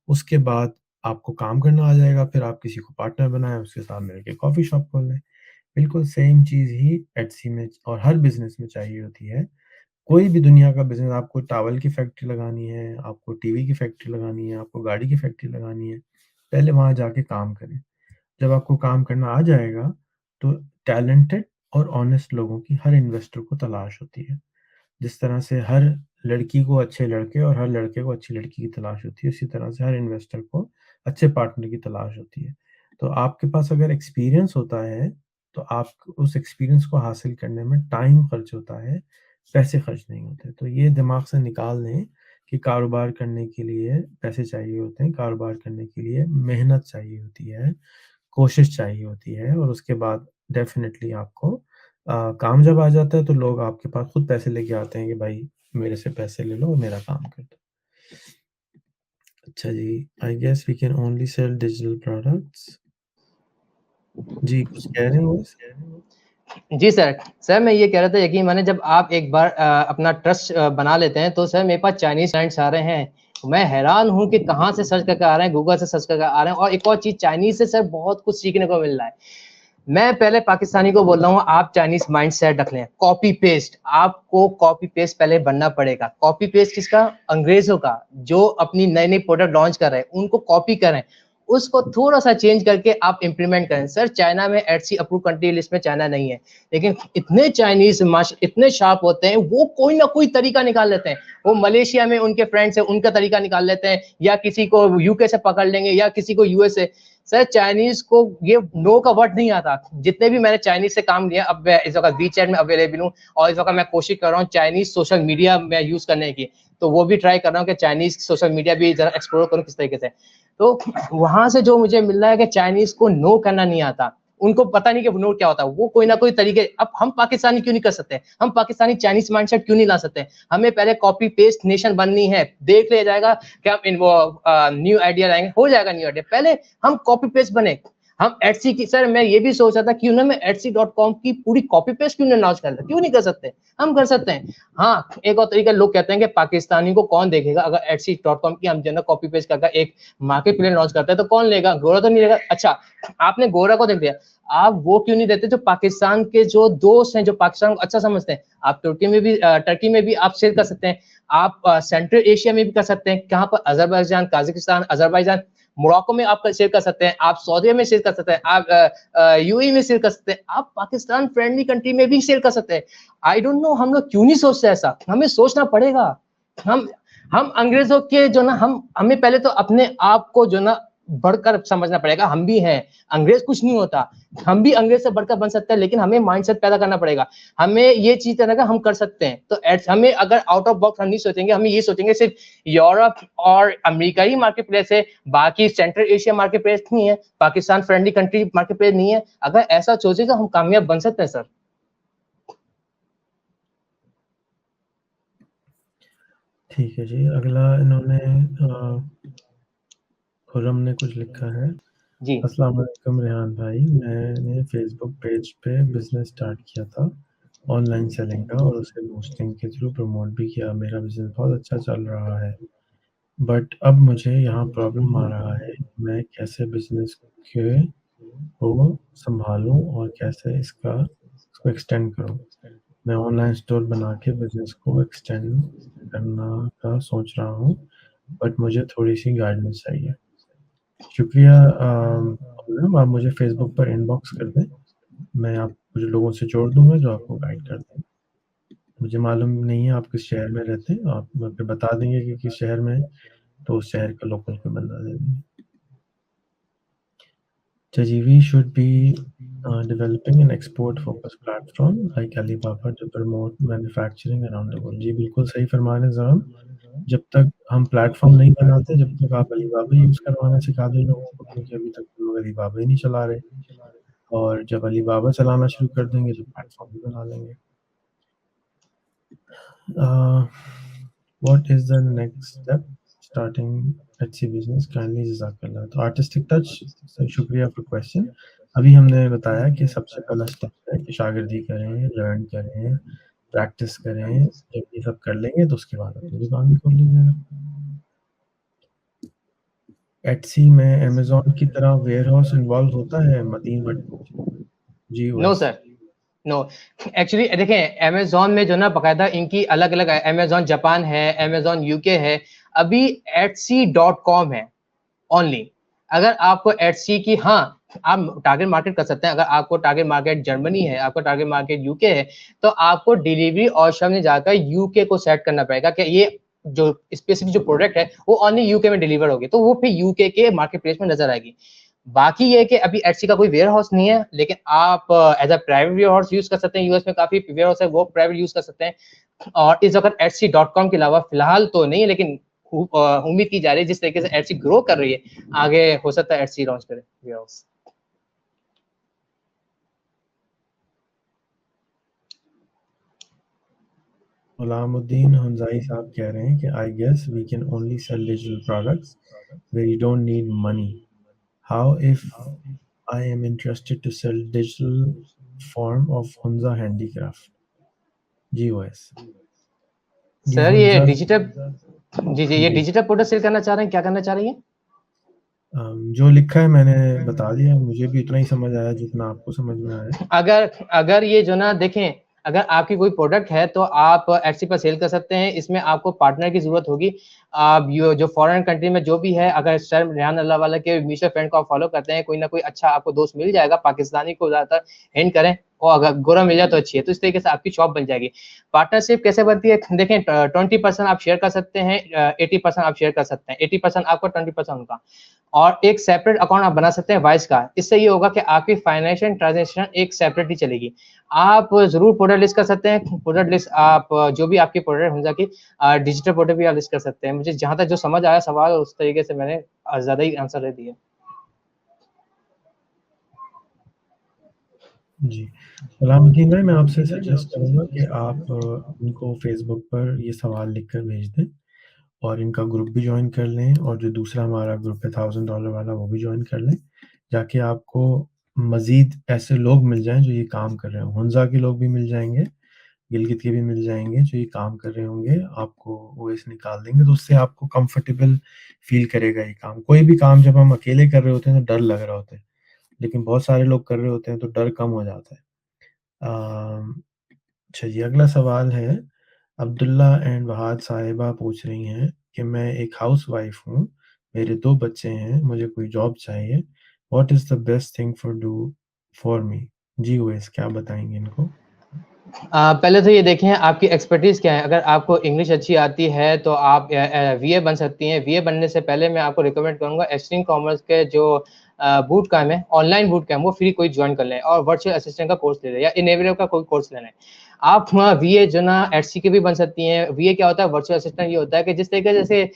उसके बाद आपको काम करना आ जाएगा, फिर आप किसी को पार्टनर बनाएँ, उसके साथ मिलके कॉफ़ी शॉप खोल लें। बिल्कुल सेम चीज़ ही एटसी में और हर बिज़नेस में चाहिए होती है। कोई भी दुनिया का बिज़नेस, आपको टॉवल की फैक्ट्री लगानी है, आपको टीवी की फैक्ट्री लगानी है, आपको गाड़ी की फैक्ट्री लगानी है, पहले वहाँ जाके काम करें। जब आपको काम करना आ जाएगा, तो टैलेंटेड और ऑनेस्ट लोगों की हर इन्वेस्टर को तलाश होती है। जिस तरह से हर लड़की को अच्छे लड़के और हर लड़के को अच्छी लड़की की तलाश होती है, उसी तरह से हर इन्वेस्टर को अच्छे पार्टनर की तलाश होती है। तो आपके पास अगर एक्सपीरियंस होता है, तो आप उस एक्सपीरियंस को हासिल करने में टाइम खर्च होता है, पैसे खर्च नहीं होते। तो ये दिमाग से निकाल दें कि कारोबार करने के लिए पैसे चाहिए होते हैं, कारोबार करने के लिए मेहनत चाहिए होती है, कोशिश चाहिए होती है, और उसके बाद डेफ़िनेटली आपको काम जब आ जाता है तो लोग आपके पास खुद पैसे लेके आते हैं कि भाई मेरे से पैसे ले लो और मेरा काम कर दो। अच्छा जी, I guess we can only sell digital products. जी, कुछ कह रहे हैं बॉस? जी सर। सर मैं ये कह रहा था, यकीन माने जब आप एक बार अपना ट्रस्ट बना लेते हैं, तो सर मेरे पास चाइनीज़ क्लाइंट्स आ रहे हैं। मैं हैरान हूँ कि कहाँ से सर्च करके आ रहे हैं, गूगल से सर्च करके आ रहे हैं। और एक और चीज़, चाइनीज़ से सर बहुत कुछ सीखने को मिल रहा है। मैं पहले पाकिस्तानी को बोल रहा हूँ, आप चाइनीज़ माइंडसेट रख लें, कॉपी पेस्ट, आपको कॉपी पेस्ट पहले बनना पड़ेगा। कॉपी पेस्ट किसका? अंग्रेज़ों का, जो अपनी नई-नई प्रोडक्ट लॉन्च कर रहे हैं, उनको कॉपी करें। उसको थोड़ा-सा चेंज करके आप इम्प्लीमेंट करें। सर चाइना में एटसी अप्रूव कंट्री लिस्ट में चाइना नहीं है, लेकिन इतने चाइनीज़ इतने शार्प होते हैं, वो कोई ना कोई तरीका निकाल लेते हैं। वो मलेशिया में उनके फ्रेंड्स हैं, उनका तरीका निकाल लेते हैं, या किसी को यूके से पकड़ लेंगे या किसी को यूएस से। सर चाइनीज़ को ये नो का वर्ड नहीं आता। जितने भी मैंने चाइनीज़ से काम लिया, अब मैं इस वक़्त वीचैट में अवेलेबल हूँ और इस वक़्त मैं कोशिश कर रहा हूँ चाइनीज़ सोशल मीडिया में यूज़ करने की। तो वो भी ट्राई कर रहा हूँ कि चाइनीज़ सोशल मीडिया भी ज़रा एक्सप्लोर करूँ किस तरीके से। तो वहाँ से जो मुझे मिल रहा है कि चाइनीज़ को नो करना नहीं आता। उनको पता नहीं कि नो क्या होता है। वो कोई ना कोई तरीके, अब हम पाकिस्तानी क्यों नहीं कर सकते? हम पाकिस्तानी चाइनीज़ माइंडसेट क्यों नहीं ला सकते? हमें पहले कॉपी पेस्ट नेशन बननी है। देख लिया जाएगा कि हम न्यू आइडिया लाएँगे, हो जाएगा न्यू आइडिया। पहले हम कॉपी पेस्ट बने। हम एटसी की, सर मैं ये भी सोच रहा था क्यों ना मैं etsy.com की पूरी कॉपी पेस्ट क्यों ना लॉन्च कर लें? क्यों नहीं कर सकते? हम कर सकते हैं। हाँ, एक और तरीका, लोग कहते हैं कि पाकिस्तानी को कौन देखेगा अगर etsy.com की हम जो है ना कॉपी पेस्ट करके एक मार्केट प्लेस लॉन्च करते हैं, तो कौन लेगा? गोरा तो नहीं लेगा। अच्छा, आपने गोरा को देख लिया, आप वो क्यों नहीं देते जो पाकिस्तान के जो दोस्त हैं, जो पाकिस्तान को अच्छा समझते हैं? आप टर्की में भी आप सेल कर सकते हैं। आप सेंट्रल एशिया में भी कर सकते हैं। कहाँ पर? अज़रबैजान, काज़ाकिस्तान, अज़रबैजान, मोरक्को में आप सेल कर सकते हैं, आप सऊदी में सेल कर सकते हैं, आप यूएई में सेल कर सकते हैं, आप पाकिस्तान फ्रेंडली कंट्री में भी सेल कर सकते हैं। आई डोंट नो हम लोग क्यों नहीं सोचते ऐसा? हमें सोचना पड़ेगा। हम अंग्रेजों के जो ना, हमें पहले तो अपने आप को जो ना बढ़कर समझना पड़ेगा, हम भी हैं, अंग्रेज कुछ नहीं होता, हम भी अंग्रेज से बढ़कर बन सकते हैं, लेकिन हमें माइंडसेट पैदा करना पड़ेगा, हमें ये चीज करना हम कर सकते हैं। तो हमें अगर आउट ऑफ बॉक्स हम नहीं सोचेंगे, हम ये सोचेंगे सिर्फ यूरोप और अमेरिका ही मार्केट प्लेस है, बाकी सेंट्रल एशिया मार्केट प्लेस नहीं है, Pakistan friendly country market place नहीं है, अगर ऐसा सोचे तो हम कामयाब बन सकते हैं सर। ठीक है जी, अगला इन्होंने खुर्रम ने कुछ लिखा है। जी अस्सलाम वालेकुम रेहान भाई, मैंने फेसबुक पेज पे बिजनेस स्टार्ट किया था ऑनलाइन सेलिंग का और उसे बूस्टिंग के थ्रू प्रमोट भी किया। मेरा बिजनेस बहुत अच्छा चल रहा है, बट अब मुझे यहाँ प्रॉब्लम आ रहा है, मैं कैसे बिजनेस को संभालूं और कैसे इसको एक्सटेंड करूं। मैं ऑनलाइन स्टोर बना के बिजनेस को एक्सटेंड करना का सोच रहा हूँ, बट मुझे थोड़ी सी गाइडेंस चाहिए। शुक्रिया। मैम आप मुझे फेसबुक पर इनबॉक्स कर दें, मैं आप कुछ लोगों से जोड़ दूंगा जो आपको गाइड कर दें। मुझे मालूम नहीं है आप किस शहर में रहते हैं, आप मुझे बता देंगे कि किस शहर में, तो उस शहर का लोकल कोई बंदा दे देंगे। We should be developing an export focused platform like Alibaba to promote manufacturing around the world। जी बिल्कुल सही फरमा रहे हैं ज़राम। जब तक हम प्लेटफॉर्म नहीं बनाते, जब तक आप अलीबाबा यूज़ करवाना सिखा दें लोगों को, क्योंकि अभी तक तो लोग अलीबाबा ही नहीं चला रहे, और जब अलीबाबा चलाना शुरू कर देंगे तो प्लेटफॉर्म भी बना लेंगे। What is the next step starting Etsy business? Kindly जज़ाकल्लाह। तो आर्टिस्टिक टच, शुक्रिया फॉर क्वेश्चन। अभी हमने बताया कि सबसे पहला स्टेप है कि शागिर्दी करें, लर्न करें, प्रैक्टिस करें। जब ये सब कर लेंगे तो उसके बाद अपनी दुकान भी खोल लीजिएगा। एटसी में अमेज़न की तरह वेयरहाउस इन्वॉल्व होता है? मतीन भट्ट। जी नो वैस। Sir, no. एक्चुअली देखें, अमेज़न में जो ना बाकायदा इनकी अलग-अलग अमेज़न जापान है, अमेज़न यूके है, अभी etsy.com है ओनली। अगर आपको एटसी की, हाँ, आप टारगेट मार्केट कर सकते हैं। अगर आपको टारगेट मार्केट जर्मनी है, आपको टारगेट मार्केट यूके है, तो आपको डिलीवरी ऑप्शन में जाकर यूके को सेट करना पड़ेगा कि ये जो स्पेसिफिक जो प्रोडक्ट है वो ओनली यूके में डिलीवर होगी, तो वो फिर यूके के मार्केट प्लेस में नजर आएगी। बाकी ये है कि अभी एटसी का कोई वेयर हाउस नहीं है, लेकिन आप as a private warehouse use कर सकते हैं। यूएस में काफी वेयर हाउस है, वो प्राइवेट यूज कर सकते हैं। और इस वक्त etsy.com के अलावा फिलहाल तो नहीं है, लेकिन उम्मीद की जा रही है जिस तरीके से एटसी ग्रो कर रही है, आगे हो सकता है एटसी लॉन्च करे वेयर हाउस। गुलामुद्दीन हमजाई साहब कह रहे हैं कि I guess we can only sell digital products where you don't need money. How if I am interested to sell digital form of Hunza handicraft? Ji Uwais. Sir ये डिजिटल, जी जी, ये जी। डिजिटल प्रोडक्ट सेल करना चाह रहे हैं, क्या करना चाह रही हैं? जो लिखा है मैंने बता दिया, मुझे भी उतना ही समझ आया जितना आपको समझ में आया। अगर अगर ये जो ना देखें, अगर आपकी कोई प्रोडक्ट है तो आप एटसी पर सेल कर सकते हैं। इसमें आपको पार्टनर की जरूरत होगी। आप जो फॉरेन कंट्री में जो भी है, अगर सर रेहान अल्लाह वाला के म्यूचुअल फ्रेंड को आप फॉलो करते हैं, कोई ना कोई अच्छा आपको दोस्त मिल जाएगा, पाकिस्तानी को ज्यादातर हिंट करें, और अगर गोरा मिल जाए तो अच्छी है, तो इस तरीके से आपकी शॉप बन जाएगी। पार्टनरशिप कैसे बनती है देखें, 20% आप शेयर कर सकते हैं, 80% आप शेयर कर सकते हैं, 80% आपका, 20% उनका। और एक सेपरेट अकाउंट आप बना सकते हैं वाइस का। इससे ये होगा कि आपकी फाइनेंशियल ट्रांजेक्शन एक सेपरेट ही चलेगी। आप जरूर प्रोडक्ट लिस्ट कर सकते हैं, प्रोडक्ट लिस्ट आप जो भी आपकी प्रोडक्ट हो जाएगी, डिजिटल प्रोडक्ट भी आप लिस्ट कर सकते हैं। मुझे जहां तक जो समझ आया सवाल, उस तरीके से मैंने ज्यादा ही आंसर दे दिया। जी। गुलामुद्दीन भाई, मैं आपसे सजेस्ट करूँगा कि आप इनको फेसबुक पर ये सवाल लिखकर भेज दें और इनका ग्रुप भी ज्वाइन कर लें, और जो दूसरा हमारा ग्रुप है $1000 वाला, वो भी ज्वाइन कर लें। जाके आपको मज़ीद ऐसे लोग मिल जाएँ जो ये काम कर रहे हों। हुंजा के लोग भी मिल जाएँगे, गिलगित के भी मिल जाएँगे जो ये काम कर रहे होंगे, आपको ओएस निकाल देंगे, तो उससे आपको कंफर्टेबल फ़ील करेगा ये काम। कोई भी काम जब हम अकेले कर रहे होते हैं तो डर लग रहा होता है, लेकिन बहुत सारे लोग कर रहे होते हैं तो डर कम हो जाता है। अच्छा जी, अगला सवाल है, अब्दुल्ला एंड वहाद साहिबा पूछ रही हैं कि मैं एक हाउसवाइफ हूँ, मेरे 2 बच्चे हैं, मुझे कोई जॉब चाहिए। What is the best thing for me? Ji Uwais, क्या बताएँगे इनको? पहले तो ये देखें आपकी एक्सपर्टीज़ क्या है। अगर आपको इंग्लिश अच्छी आती है तो आप वीए बन सकती हैं। वीए बनने से पहले मैं आपको रिकमेंड करूँगा एक्सट्रीम कॉमर्स के जो बूट कैम्प है, ऑनलाइन बूट कैम्प वो फ्री कोई जॉइन कर लें और वर्चुअल असिस्टेंट का कोर्स ले लें या इनेबलर का कोई कोर्स ले लें। आप वीए जो ना एचसी के भी बन सकती हैं। वीए क्या होता है, वर्चुअल असिस्टेंट ये होता है कि जिस तरीके जैसे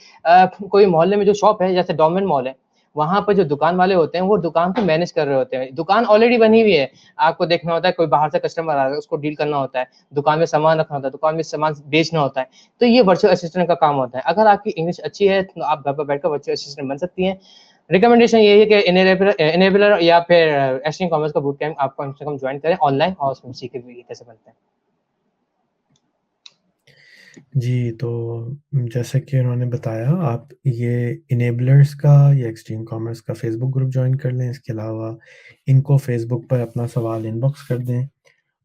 कोई मोहल्ले में जो शॉप है, जैसे डोरमेंट मॉल है, वहाँ पर जो दुकान वाले होते हैं वो दुकान को मैनेज कर रहे होते हैं। दुकान ऑलरेडी बनी हुई है, आपको देखना होता है कोई बाहर से कस्टमर आ रहा है, उसको डील करना होता है, दुकान में सामान रखना होता है, दुकान में सामान बेचना होता है। तो ये वर्चुअल असिस्टेंट का काम होता है। अगर आपकी इंग्लिश अच्छी है तो आप घर पर बैठकर वर्चुअल असिस्टेंट बन सकती हैं। रिकमेंडेशन यही है कि इनेबलर या फिर एक्सट्रीम कॉमर्स का बूट कैम्प आप कम से कम ज्वाइन करें ऑनलाइन और उसमें सीखें भी कैसे बनते हैं। जी, तो जैसे कि उन्होंने बताया, आप ये इनेबलर्स का या एक्सट्रीम कॉमर्स का फ़ेसबुक ग्रुप जॉइन कर लें। इसके अलावा इनको फ़ेसबुक पर अपना सवाल इनबॉक्स कर दें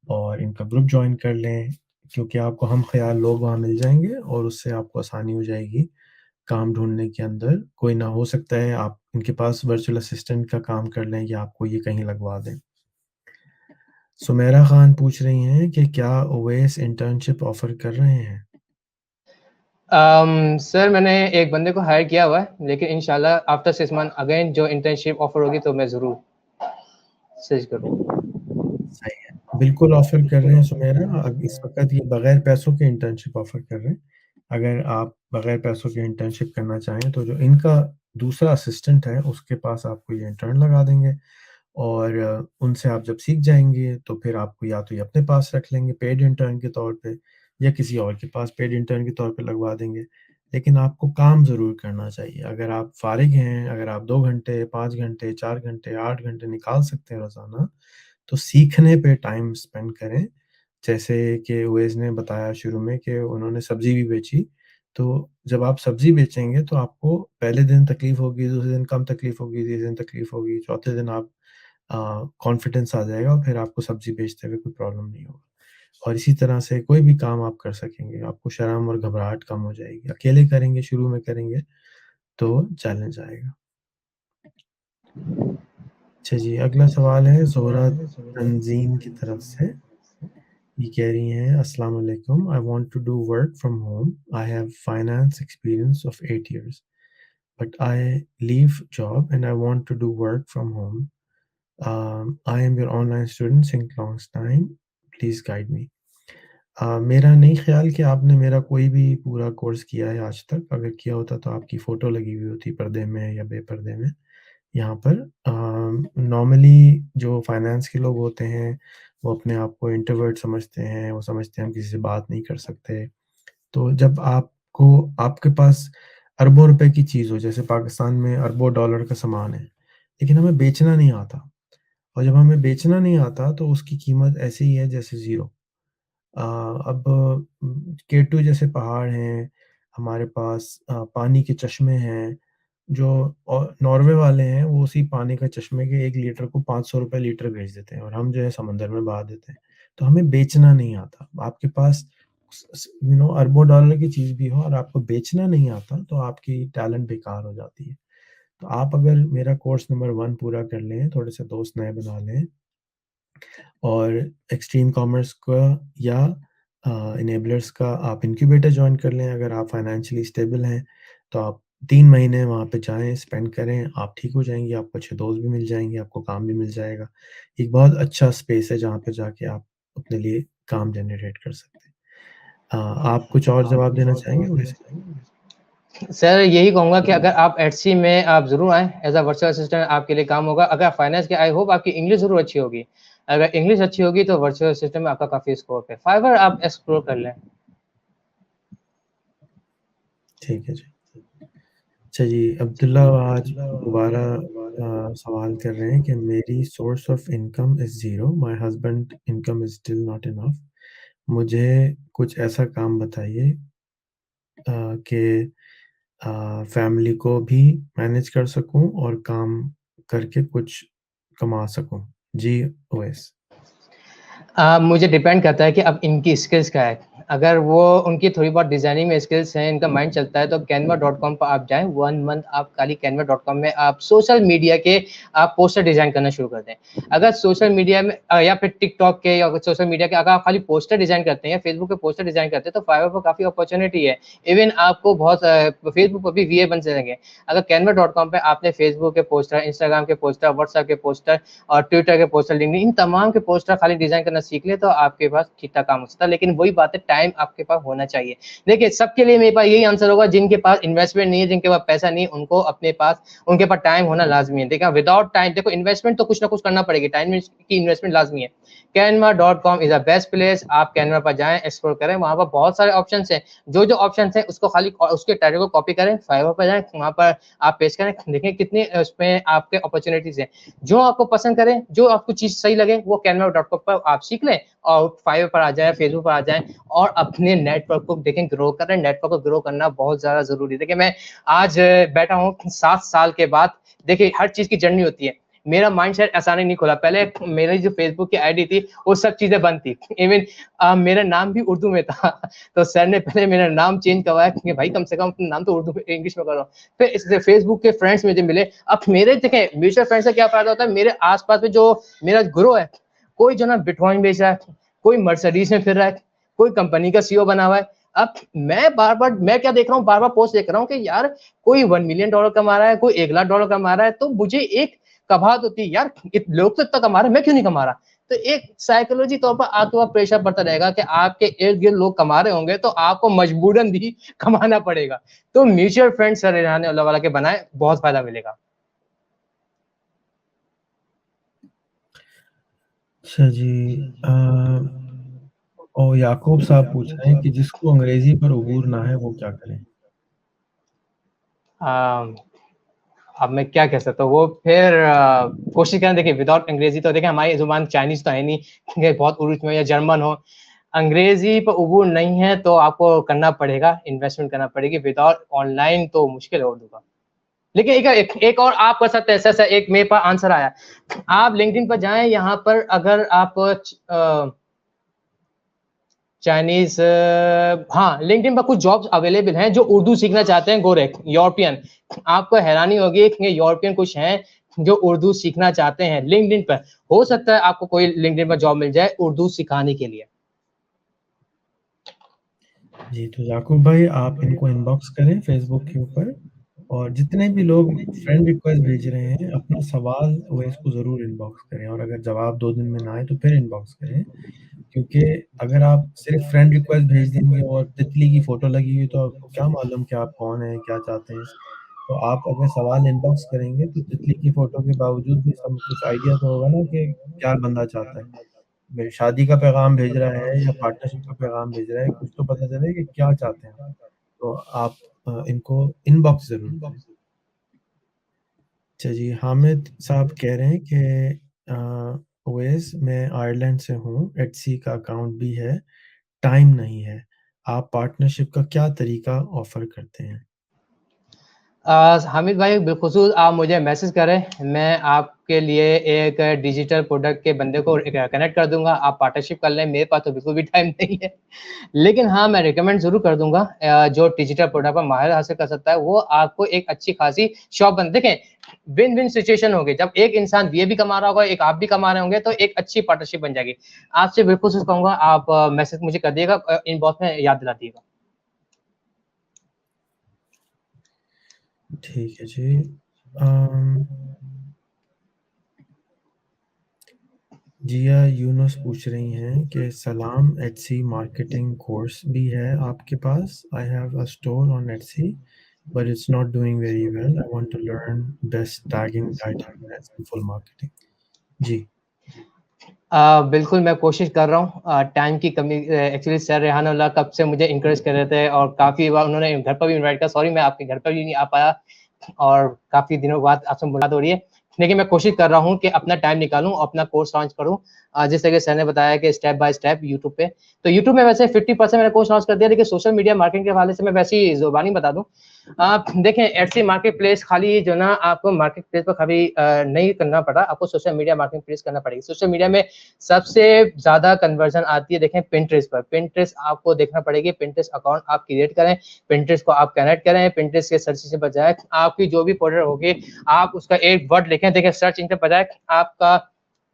और इनका ग्रुप जॉइन कर लें, क्योंकि आपको हम ख़याल लोग वहाँ मिल जाएँगे और उससे आपको आसानी हो जाएगी काम ढूँढने के अंदर। कोई ना, हो सकता है आप इनके पास वर्चुअल असिस्टेंट का काम कर लें या आपको ये कहीं लगवा दें। सुमेरा खान पूछ रही हैं कि क्या ओवेस इंटर्नशिप ऑफ़र कर रहे हैं? सर मैंने एक बंदे को हायर किया हुआ है, लेकिन इंशाल्लाह आफ्टर 6 मंथ अगेन जो इंटर्नशिप ऑफर होगी तो मैं ज़रूर सर्च करूँगा। सही है। बिल्कुल ऑफ़र कर रहे हैं सुमेरा। अब इस वक़्त ये बगैर पैसों के इंटर्नशिप ऑफ़र कर रहे हैं। अगर आप बगैर पैसों के इंटर्नशिप करना चाहें तो जो इनका दूसरा असिस्टेंट है उसके पास आपको ये इंटर्न लगा देंगे और उनसे आप जब सीख जाएँगे तो फिर आपको या तो ये अपने पास रख लेंगे पेड इंटर्न के तौर पे या किसी और के पास पेड इंटर्न के तौर पे लगवा देंगे। लेकिन आपको काम ज़रूर करना चाहिए। अगर आप फ़ारिग हैं, अगर आप 2 घंटे, 5 घंटे, 4 घंटे, 8 घंटे निकाल सकते हैं रोज़ाना, तो सीखने पे टाइम स्पेंड करें। जैसे कि उवैस ने बताया शुरू में कि उन्होंने सब्ज़ी भी बेची, तो जब आप सब्ज़ी बेचेंगे तो आपको पहले दिन तकलीफ़ होगी, दूसरे दिन कम तकलीफ़ होगी, तीसरे दिन तकलीफ़ होगी, चौथे दिन आप कॉन्फिडेंस आ जाएगा और फिर आपको सब्ज़ी बेचते हुए कोई प्रॉब्लम नहीं होगा। और इसी तरह से कोई भी काम आप कर सकेंगे, आपको शर्म और घबराहट कम हो जाएगी। अकेले करेंगे, शुरू में करेंगे तो चैलेंज आएगा। अच्छा जी, अगला सवाल है ज़ोहरा तंज़ीम की तरफ से। ये कह रही हैं अस्सलाम वालेकुम, I want to do work from home. I have finance experience of 8 years, but I leave job and I want to do work from home. I am your online student since long time, please guide me. मेरा नहीं ख़्याल कि आपने मेरा कोई भी पूरा कोर्स किया है आज तक। अगर किया होता तो आपकी फ़ोटो लगी हुई होती पर्दे में या बेपर्दे में। यहाँ पर नॉर्मली जो फाइनेंस के लोग होते हैं, वो अपने आप को इंट्रोवर्ट समझते हैं, वो समझते हैं हम किसी से बात नहीं कर सकते। तो जब आपके पास अरबों रुपए की चीज़ हो, जैसे पाकिस्तान में अरबों डॉलर का सामान है, लेकिन हमें बेचना नहीं आता और जब हमें बेचना नहीं आता तो उसकी कीमत ऐसे ही है जैसे ज़ीरो। अब केटू जैसे पहाड़ हैं, हमारे पास पानी के चश्मे हैं, जो नॉर्वे वाले हैं वो उसी पानी का चश्मे के 1 लीटर को ₹500 लीटर बेच देते हैं और हम जो है समंदर में बहा देते हैं। तो हमें बेचना नहीं आता। आपके पास अरबों डॉलर की चीज़ भी हो और आपको बेचना नहीं आता तो आपकी टैलेंट बेकार हो जाती है। तो आप अगर मेरा कोर्स नंबर 1 पूरा कर लें, थोड़े से दोस्त नए बना लें और एक्सट्रीम कॉमर्स का या इनेबलर्स का आप इनक्यूबेटर जॉइन कर लें। अगर आप फाइनेंशियली स्टेबल हैं, तो आप 3 महीने वहाँ पे जाएँ, स्पेंड करें, आप ठीक हो जाएँगे, आपको अच्छे दोस्त भी मिल जाएँगे, आपको काम भी मिल जाएगा। एक बहुत अच्छा स्पेस है जहाँ पे जाके आप अपने लिए काम जनरेट कर सकते हैं। आप कुछ और जवाब देना चाहेंगे वैसे? सर यही कहूँगा कि अगर आप एटसी में आप ज़रूर आएँ, एज़ अ वर्चुअल असिस्टेंट आपके लिए काम होगा। अगर फाइनेंस के आई होप आपकी इंग्लिश ज़रूर अच्छी होगी। अगर इंग्लिश अच्छी होगी तो वर्चुअल असिस्टेंट में आपका काफ़ी स्कोप है। फाइवर आप एक्सप्लोर कर लें। ठीक है जी। अच्छा जी, अब्दुल्ला आज दोबारा सवाल कर रहे हैं कि मेरी source of income is zero, my husband income is still not enough. मुझे कुछ ऐसा काम बताइए कि फैमिली को भी मैनेज कर सकूँ और काम करके कुछ कमा सकूँ। जी, ओएस। मुझे डिपेंड करता है कि अब इनकी स्किल्स क्या है। अगर वो उनकी थोड़ी बहुत डिजाइनिंग में स्किल्स हैं, इनका माइंड चलता है, तो canva.com पर आप जाएं। 1 मंथ आप खाली canva.com में आप सोशल मीडिया के आप पोस्टर डिजाइन करना शुरू कर दें। अगर सोशल मीडिया में या फिर टिकटॉक के या सोशल मीडिया के अगर आप खाली पोस्टर डिजाइन करते हैं या फेसबुक पे पोस्टर डिजाइन करते हैं, तो फाइवर पर काफी अपॉर्चुनिटी है। इवन आपको बहुत फेसबुक पर भी वीए बन सकेंगे। अगर canva.com पे आपने फेसबुक के पोस्टर, इंस्टाग्राम के पोस्टर, व्हाट्सएप के पोस्टर और ट्विटर के पोस्टर, लिंक्डइन, इन तमाम के पोस्टर खाली डिजाइन करना सीख ले, तो आपके पास ठीक-ठाक काम हो सकता है। लेकिन वही बात है, टाइम आपके पास होना चाहिए। देखिए, सबके लिए मेरे पास यही आंसर होगा, जिनके पास इन्वेस्टमेंट नहीं है, जिनके पास पैसा नहीं है, उनको अपने पास उनके पास टाइम होना लाज़मी है। देखिए, विदाउट टाइम, देखो इन्वेस्टमेंट तो कुछ ना कुछ करना पड़ेगी, टाइम की इन्वेस्टमेंट लाज़मी है। canva.com is the best place. आप कैनवा पर जाएँ, एक्सप्लोर करें, वहाँ पर बहुत सारे ऑप्शंस हैं। जो ऑप्शंस हैं उसको खाली उसके टाइटल को कॉपी करें, फाइवर पर जाएँ, वहाँ पर आप पेस्ट करें, देखें कितनी उसमें आपके अपॉर्चुनिटीज़ हैं। जो आपको पसंद करें, जो आपको चीज़ सही लगे, वो canva.com पर आप सीख लें और फाइवर पर आ जाएँ, फेसबुक पर आ जाएँ और अपने नेटवर्क को देखें ग्रो करें। नेटवर्क को ग्रो करना बहुत ज़्यादा ज़रूरी है। देखिए, मैं आज बैठा हूँ 7 साल के बाद। देखिए, हर चीज़ की जर्नी होती है। मेरा माइंडसेट अचानक नहीं खुला। पहले मेरी जो फेसबुक की आईडी थी, वो सब चीज़ें बंद थी। इवन मेरा नाम भी उर्दू में था। तो सर ने पहले मेरा नाम चेंज करवाया कि भाई कम से कम नाम तो उर्दू में, इंग्लिश में करो। फिर इससे फेसबुक के फ्रेंड्स मुझे मिले। अब मेरे देखें म्यूचुअल फ्रेंड्स से क्या फ़ायदा होता है, मेरे आस-पास में जो मेरा ग्रो है, कोई जो ना बिटकॉइन बेच रहा है, कोई मर्सिडीज़ में फिर रहा है, कोई कंपनी का सीईओ बना हुआ है। अब मैं क्या देख रहा हूँ, बार-बार पोस्ट देख रहा हूँ कि यार कोई $1 मिलियन कमा रहा है, कोई $1,00,000 कमा रहा है, तो मुझे एक कबाहत होती है, यार लोग तो इतना कमा रहे हैं, मैं क्यों नहीं कमा रहा? तो एक साइकोलॉजी तौर पर आपके ऊपर प्रेशर पड़ता रहेगा कि आपके इर्द-गिर्द लोग कमा रहे होंगे, तो आपको मजबूरन भी कमाना पड़ेगा। तो म्यूचुअल फंड सर रेहान अल्लाह वाला के बनाएँ, बहुत फ़ायदा मिलेगा। अच्छा जी। और याकूब साहब पूछ रहे हैं कि जिसको अंग्रेजी पर उबूर ना है, वो क्या करें? अब मैं क्या कह सकता हूँ, वो फिर कोशिश करें। देखिए, विदाउट अंग्रेजी तो देखिए हमारी ज़ुबान चाइनीज़ तो है नहीं कि बहुत उर्दू में या जर्मन हो। अंग्रेजी पर उबूर नहीं है तो आपको करना पड़ेगा, इन्वेस्टमेंट करना पड़ेगी। विदाउट ऑनलाइन तो मुश्किल है उर्दू का। लेकिन एक और आप कर सकते हैं, ऐसा एक मेरे पास आंसर आया। आप लिंक्डइन पर जाएँ, यहाँ पर अगर आप चाइनीज़, हाँ, लिंक्डइन पर कुछ जॉब्स अवेलेबल हैं जो उर्दू सीखना चाहते हैं, गोरे यूरोपियन। आपको हैरानी होगी कि यूरोपियन कुछ हैं जो उर्दू सीखना चाहते हैं लिंक्डइन पर। हो सकता है आपको कोई लिंक्डइन पर जॉब मिल जाए उर्दू सिखाने के लिए। जी, तो याकूब भाई आप इनको इनबॉक्स करें फेसबुक के ऊपर, और जितने भी लोग फ्रेंड रिक्वेस्ट भेज रहे हैं, अपना सवाल ओवैस को ज़रूर इनबॉक्स करें, और अगर जवाब 2 दिन में ना आए तो फिर इनबॉक्स करें। क्योंकि अगर आप सिर्फ़ फ्रेंड रिक्वेस्ट भेज देंगे और तितली की फ़ोटो लगी हुई, तो आपको क्या मालूम कि आप कौन हैं, क्या चाहते हैं? तो आप अगर सवाल इनबॉक्स करेंगे तो तितली की फ़ोटो के बावजूद भी सब कुछ आइडिया तो होगा ना कि क्या बंदा चाहता है। भाई शादी का पैगाम भेज रहा है या पार्टनरशिप का पैगाम भेज रहा है, कुछ तो पता चले कि क्या चाहते हैं आप। तो आप इनको इनबॉक्स ज़रूर करें। अच्छा जी, हामिद साहब कह रहे हैं कि ओवैस मैं आयरलैंड से हूँ, एट्सी का अकाउंट भी है, टाइम नहीं है। आप पार्टनरशिप का क्या तरीका ऑफ़र करते हैं? हामिद भाई, बिलख़ुसूस आप मुझे मैसेज करें, मैं आपके लिए एक डिजिटल प्रोडक्ट के बंदे को कनेक्ट कर दूँगा, आप पार्टनरशिप कर लें। मेरे पास तो बिल्कुल भी टाइम नहीं है। लेकिन हाँ, मैं रिकमेंड ज़रूर कर दूँगा, जो डिजिटल प्रोडक्ट पर माहिर हासिल कर सकता है, वो आपको एक अच्छी खासी शॉप बन देखें, विन-विन सिचुएशन होगी। जब एक इंसान ये भी कमा रहा होगा, एक आप भी कमा रहे होंगे, तो एक अच्छी पार्टनरशिप बन जाएगी। आपसे बिलख़ुसूस कहूँगा, आप मैसेज मुझे कर दिएगा, इनबॉक्स में याद दिला दिएगा। ठीक है जी। अम जिया यूनुस पूछ रही हैं कि सलाम, एट्सी मार्केटिंग कोर्स भी है आपके पास? I have a store on Etsy but it's not doing very well. I want to learn best tagging, titling and full marketing. जी। बिल्कुल, मैं कोशिश कर रहा हूँ। टाइम की कमी, एक्चुअली सर रेहान अल्लाह कब से मुझे एनकरेज कर रहे थे और काफ़ी बार उन्होंने घर पर भी इनवाइट किया। सॉरी, मैं आपके घर पर भी नहीं आ पाया और काफ़ी दिनों बाद आपसे मुलाकात हो रही है। लेकिन मैं कोशिश कर रहा हूँ कि अपना टाइम निकालूँ, अपना कोर्स लॉन्च करूँ। जिस तरह सर ने बताया कि स्टेप बाय स्टेप यूट्यूब पे, तो यूट्यूब में वैसे 50% मैंने कोर्स लॉन्च कर दिया, लेकिन सोशल मीडिया मार्केटिंग के हवाले से मैं वैसे ही ज़ुबानी बता दूँ। देखें, एडसी मार्केट प्लेस खाली जो ना आपको मार्केट प्लेस पर खाली नहीं करना पड़ा, आपको सोशल मीडिया मार्केटिंग प्लेस करना पड़ेगी। सोशल मीडिया में सबसे ज़्यादा कन्वर्जन आती है, देखें, पिंटरेस्ट पर। पिंटरेस्ट आपको देखना पड़ेगी, पिंटरेस्ट अकाउंट आप क्रिएट करें, पिंटरेस्ट को आप कनेक्ट करें, पिंटरेस्ट के सर्च से बजाय आपकी जो भी प्रोडक्ट होगी, आप उसका एक वर्ड लिखें। देखिए, सर्च इंजन बजाय आपका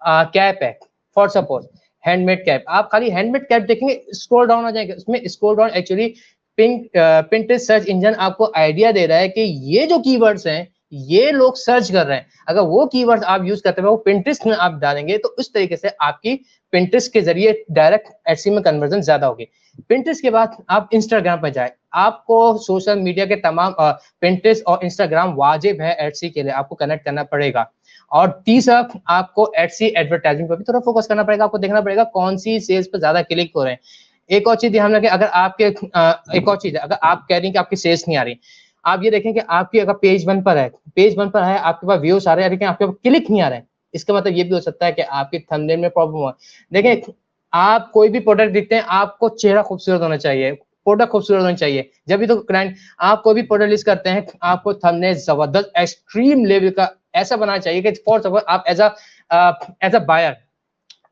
कैप है, फॉर सपोज हैंडमेड कैप, आप खाली हैंडमेड कैप देखेंगे, स्क्रॉल डाउन आ जाएगा, उसमें scroll down actually Pinterest search engine आपको आइडिया दे रहा है कि ये जो कीवर्ड्स हैं, ये लोग सर्च कर रहे हैं। अगर वो कीवर्ड्स आप यूज करते हैं, वो पिंटरेस्ट में आप डालेंगे, तो उस तरीके से आपकी पिंटरेस्ट के जरिए डायरेक्ट एडसी में कन्वर्जन ज्यादा होगी। पिंटरेस्ट के बाद आप इंस्टाग्राम पर जाए, आपको सोशल मीडिया के तमाम पिंटरेस्ट और इंस्टाग्राम वाजिब है एडसी के लिए, आपको कनेक्ट करना पड़ेगा। और तीसरा, आपको एडसी एडवर्टाइजिंग पर भी थोड़ा फोकस करना पड़ेगा, आपको देखना पड़ेगा कौन सी सेल्स पर ज्यादा क्लिक हो रहे हैं। एक और चीज ध्यान रखें, अगर आपके एक और चीज, अगर आप कह रही हैं कि आपकी सेल्स नहीं आ रही, आप ये देखें कि आपकी अगर पेज 1 पर है, पेज 1 पर है, आपके पास व्यूज आ रहे हैं, लेकिन आपके पास क्लिक नहीं आ रहे हैं, इसका मतलब ये भी हो सकता है कि आपके थंबनेल में प्रॉब्लम हुआ। देखें, आप कोई भी प्रोडक्ट देखते हैं, आपको चेहरा खूबसूरत होना चाहिए, प्रोडक्ट खूबसूरत होना चाहिए, जब भी तो क्लाइंट, आप कोई भी प्रोडक्ट लिस्ट करते हैं, आपको थंबनेल जबरदस्त एक्सट्रीम लेवल का ऐसा बनाना चाहिए कि फॉर सपोज आप एज अ बायर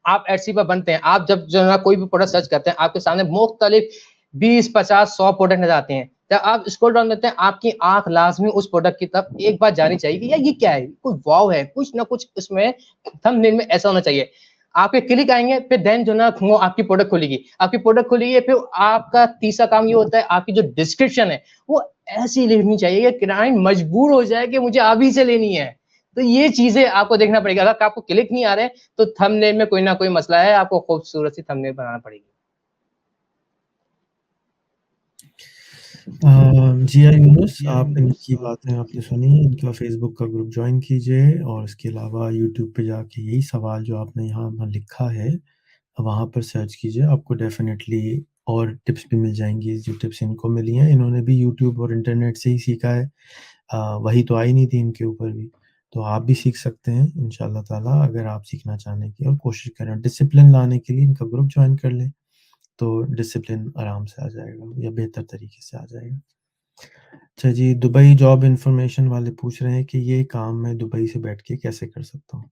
आप एडसी पर बनते हैं, आप जब जो है कोई भी प्रोडक्ट सर्च करते हैं, आपके सामने मुख्तलिफ 20, 50, 100 प्रोडक्ट नजर आते हैं। जब आप स्क्रॉल डाउन करते हैं, आपकी आंख लाजमी उस प्रोडक्ट की तरफ एक बार जानी चाहिए कि यार ये क्या है, कोई वाव है, कुछ ना कुछ उसमें थंबनेल में ऐसा होना चाहिए। आपके क्लिक आएंगे, फिर देन जो ना वो आपकी प्रोडक्ट खुलेगी, आपकी प्रोडक्ट खुलेगी, फिर आपका तीसरा काम ये होता है, आपकी जो डिस्क्रिप्शन है वो ऐसी लिखनी चाहिए कि क्लाइंट मजबूर हो जाए कि मुझे अभी से लेनी है। तो ये चीजें आपको देखना पड़ेगा, अगर आपको क्लिक नहीं आ रहे तो थंबनेल में कोई ना कोई मसला है, आपको खूबसूरत सी थंबनेल बनाना पड़ेगी। जिया यूनुस, आप इनकी बातें आपने सुनी, इनका फेसबुक का ग्रुप ज्वाइन कीजिए और इसके अलावा यूट्यूब पे जाके यही सवाल जो आपने यहाँ लिखा है वहाँ पर सर्च कीजिए, आपको डेफिनेटली और टिप्स भी मिल जाएंगी जो टिप्स इनको मिली हैं। इन्होंने भी यूट्यूब और इंटरनेट से ही सीखा है, वही तो आई नहीं थी इनके ऊपर भी, तो आप भी सीख सकते हैं इंशाल्लाह ताला, अगर आप सीखना चाहने की और कोशिश करें। डिसिप्लिन लाने के लिए इनका ग्रुप ज्वाइन कर लें, तो डिसिप्लिन आराम से आ जाएगा या बेहतर तरीके से आ जाएगा। अच्छा जी, दुबई जॉब इन्फॉर्मेशन वाले पूछ रहे हैं कि ये काम मैं दुबई से बैठ के कैसे कर सकता हूँ?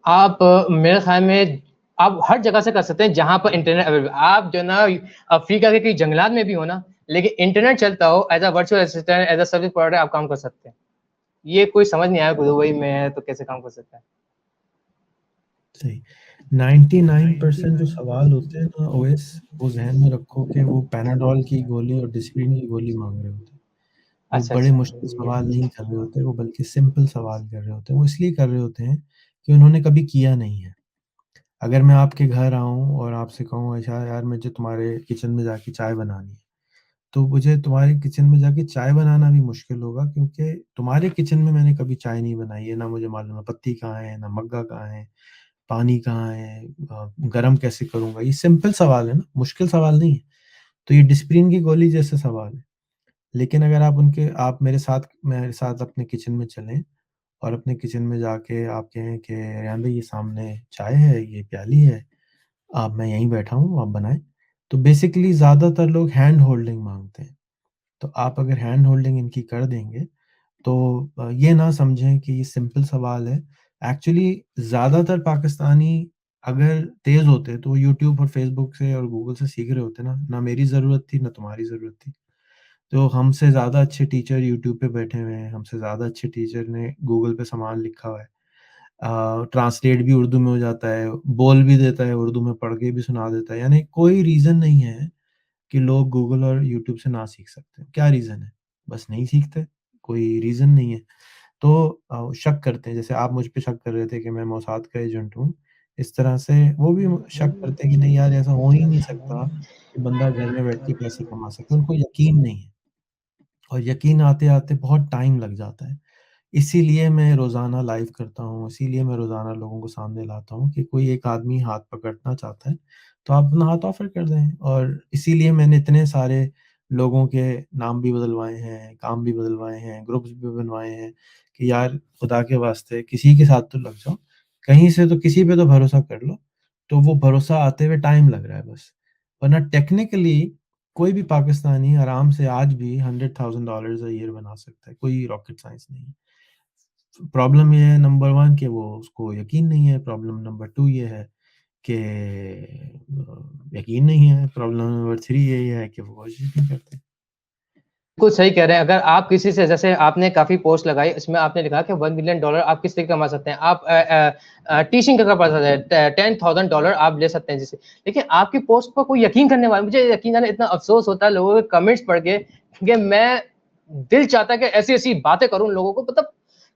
आप मेरे ख्याल में आप हर जगह से कर सकते हैं जहां पर इंटरनेट अवेलेबल। आप जो ना अफ्रीका के कई जंगलात में भी हो ना, लेकिन इंटरनेट चलता हो, as a virtual assistant, as a service provider आप काम कर सकते हैं। ये कोई समझ नहीं आया दुबई में है तो कैसे काम कर सकता है। सही। 99% जो सवाल होते हैं ना ओएस, वो ज़हन में रखो कि वो पैनाडोल की गोली और डिस्प्रिन की गोली माँग रहे होते हैं। वो अच्छा बड़े अच्छा। मुश्किल सवाल नहीं कर रहे होते, वो बल्कि सिंपल सवाल कर रहे होते हैं। वो इसलिए कर रहे होते हैं कि उन्होंने कभी किया नहीं है। अगर मैं आपके घर आऊँ और आपसे कहूँ अच्छा यार मुझे तुम्हारे किचन में जाके चाय बनानी है, तो मुझे तुम्हारे किचन में जाके चाय बनाना भी मुश्किल होगा, क्योंकि तुम्हारे किचन में मैंने कभी चाय नहीं बनाई है, ना मुझे मालूम है पत्ती कहाँ है, ना मग्गा कहाँ है, पानी कहाँ है, गरम कैसे करूँगा? ये सिंपल सवाल है ना, मुश्किल सवाल नहीं है। तो ये डिस्प्रिन की गोली जैसा सवाल है। लेकिन अगर आप मेरे साथ अपने किचन में चलें और अपने किचन में जाके आप कहें कि रेहान भाई ये सामने चाय है, ये प्याली है, मैं यहीं बैठा हूँ, आप बनाएँ। तो बेसिकली ज़्यादातर लोग हैंड होल्डिंग माँगते हैं। तो आप अगर हैंड होल्डिंग इनकी कर देंगे, तो ये ना समझें कि ये सिंपल सवाल है। एक्चुअली ज़्यादातर पाकिस्तानी अगर तेज़ होते, तो वो यूट्यूब और फ़ेसबुक से और गूगल से सीख रहे होते ना। ना मेरी ज़रूरत थी, ना तुम्हारी ज़रूरत थी। तो हमसे ज़्यादा अच्छे टीचर यूट्यूब पे बैठे हुए हैं, हमसे ज़्यादा अच्छे टीचर ने गूगल पे सामान लिखा हुआ है। ट्रांसलेट भी उर्दू में हो जाता है, बोल भी देता है उर्दू में, पढ़ के भी सुना देता है। यानी कोई रीज़न नहीं है कि लोग गूगल और यूट्यूब से ना सीख सकते हैं। क्या रीज़न है? बस नहीं सीखते, कोई रीज़न नहीं है। तो शक करते हैं, जैसे आप मुझ पे शक कर रहे थे कि मैं मोसाद का एजेंट हूँ, इस तरह से वो भी शक करते हैं कि नहीं यार ऐसा हो ही नहीं सकता कि बंदा घर में बैठ के पैसे कमा सके। उनको यकीन नहीं है और यकीन आते-आते बहुत टाइम लग जाता है। इसीलिए मैं रोज़ाना लाइव करता हूँ, इसीलिए मैं रोज़ाना लोगों को सामने लाता हूँ कि कोई एक आदमी हाथ पकड़ना चाहता है, तो आप अपना हाथ ऑफ़र कर दें। और इसीलिए मैंने इतने सारे लोगों के नाम भी बदलवाए हैं, काम भी बदलवाए हैं, ग्रुप्स भी बनवाए हैं कि यार खुदा के वास्ते किसी के साथ तो लग जाओ, कहीं से तो किसी पे तो भरोसा कर लो, तो वो भरोसा आते हुए टाइम लग रहा है बस। वरना टेक्निकली कोई भी पाकिस्तानी आराम से आज भी $100,000 अ ईयर बना सकता है, कोई रॉकेट साइंस नहीं है। प्रॉब्लम ये है नंबर 1 कि वो उसको यकीन नहीं है, प्रॉब्लम नंबर 2 ये है कि यकीन नहीं है, प्रॉब्लम नंबर 3 यही है कि वो कोशिश नहीं करते। बिल्कुल सही कह रहे हैं। अगर आप किसी से, जैसे आपने काफ़ी पोस्ट लगाई, इसमें आपने लिखा कि $1 मिलियन आप किस तरीके कमा सकते हैं। आप टीचिंग का पढ़ सकते हैं, $10,000 आप ले सकते हैं जिससे। लेकिन आपकी पोस्ट पर कोई यकीन करने वाला, मुझे यकीन जाने इतना अफ़सोस होता है लोगों के कमेंट्स पढ़ के कि मैं दिल चाहता है कि ऐसी-ऐसी बातें करूँ लोगों को, मतलब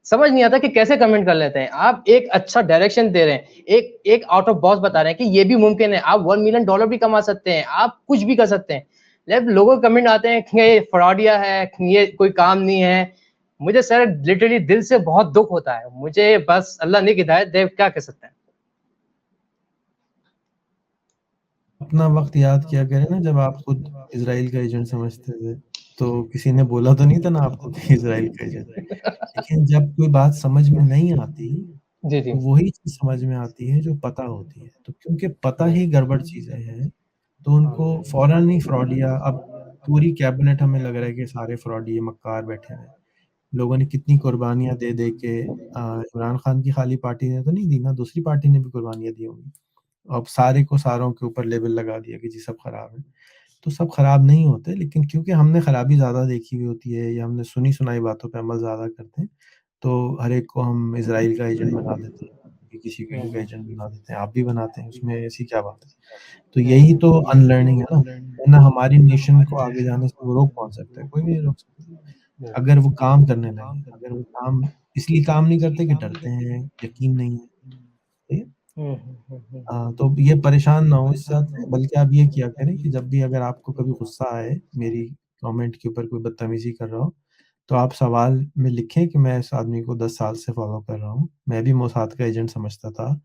समझ नहीं आता कि कैसे कमेंट कर लेते हैं। आप एक अच्छा डायरेक्शन दे रहे हैं, एक आउट ऑफ बॉक्स बता रहे हैं कि ये भी मुमकिन है, आप $1 मिलियन भी कमा सकते हैं, आप कुछ भी कर सकते हैं। जब लोगों के कमेंट आते हैं कि ये फ्रॉडिया है, ये कोई काम नहीं है, मुझे सर लिटरली दिल से बहुत दुःख होता है। मुझे बस अल्लाह नेक हिदायत दे, क्या कह सकते हैं। अपना वक़्त याद किया करें ना जब आप खुद इज़राइल का एजेंट समझते थे, तो किसी ने बोला तो नहीं था ना आपको कि इज़राइल का एजेंट। लेकिन जब कोई बात समझ में नहीं आती, जी, जी। तो वही चीज़ समझ में आती है जो पता होती है। तो क्योंकि पता ही गड़बड़ चीज़ें हैं, तो उनको फ़ौरन ही फ्रॉडिया, अब पूरी कैबिनेट हमें लग रहा है कि सारे फ्रॉडी मक्कार बैठे हैं। लोगों ने कितनी कुर्बानियाँ दे के इमरान खान की खाली पार्टी ने तो नहीं दी ना, दूसरी पार्टी ने भी कुर्बानियाँ दी होंगी। अब सारे को सारों के ऊपर लेबल लगा दिया कि जी सब खराब है। तो सब खराब नहीं होते, लेकिन क्योंकि हमने खराबी ज़्यादा देखी हुई होती है या हमने सुनी-सुनाई बातों पे अमल ज़्यादा करते हैं, तो हर एक को हम इज़राइल का एजेंट बना देते हैं, कभी किसी को हुँ, का हुँ। एजेंट बना देते हैं, आप भी बनाते हैं, उसमें ऐसी क्या बात है? तो हुँ, यही हुँ। तो अनलर्निंग है ना, वरना हमारी नेशन को आगे जाने से वो रोक कौन सकता है? कोई भी नहीं रोक सकता। हुँ। अगर वो काम करने लगे, अगर वो काम इसलिए काम नहीं करते कि डरते हैं, यकीन नहीं है, ठीक है? हुँ, हुँ, हुँ, हुँ। तो ये परेशान ना हो इस बात से, बल्कि आप ये किया करें कि जब भी अगर आपको कभी गुस्सा आए, मेरी कमेंट के ऊपर कोई बदतमीज़ी कर रहा हो, तो आप सवाल में लिखें कि मैं इस आदमी को 10 साल से फ़ॉलो कर रहा हूँ। मैं भी मोसाद का एजेंट समझता था।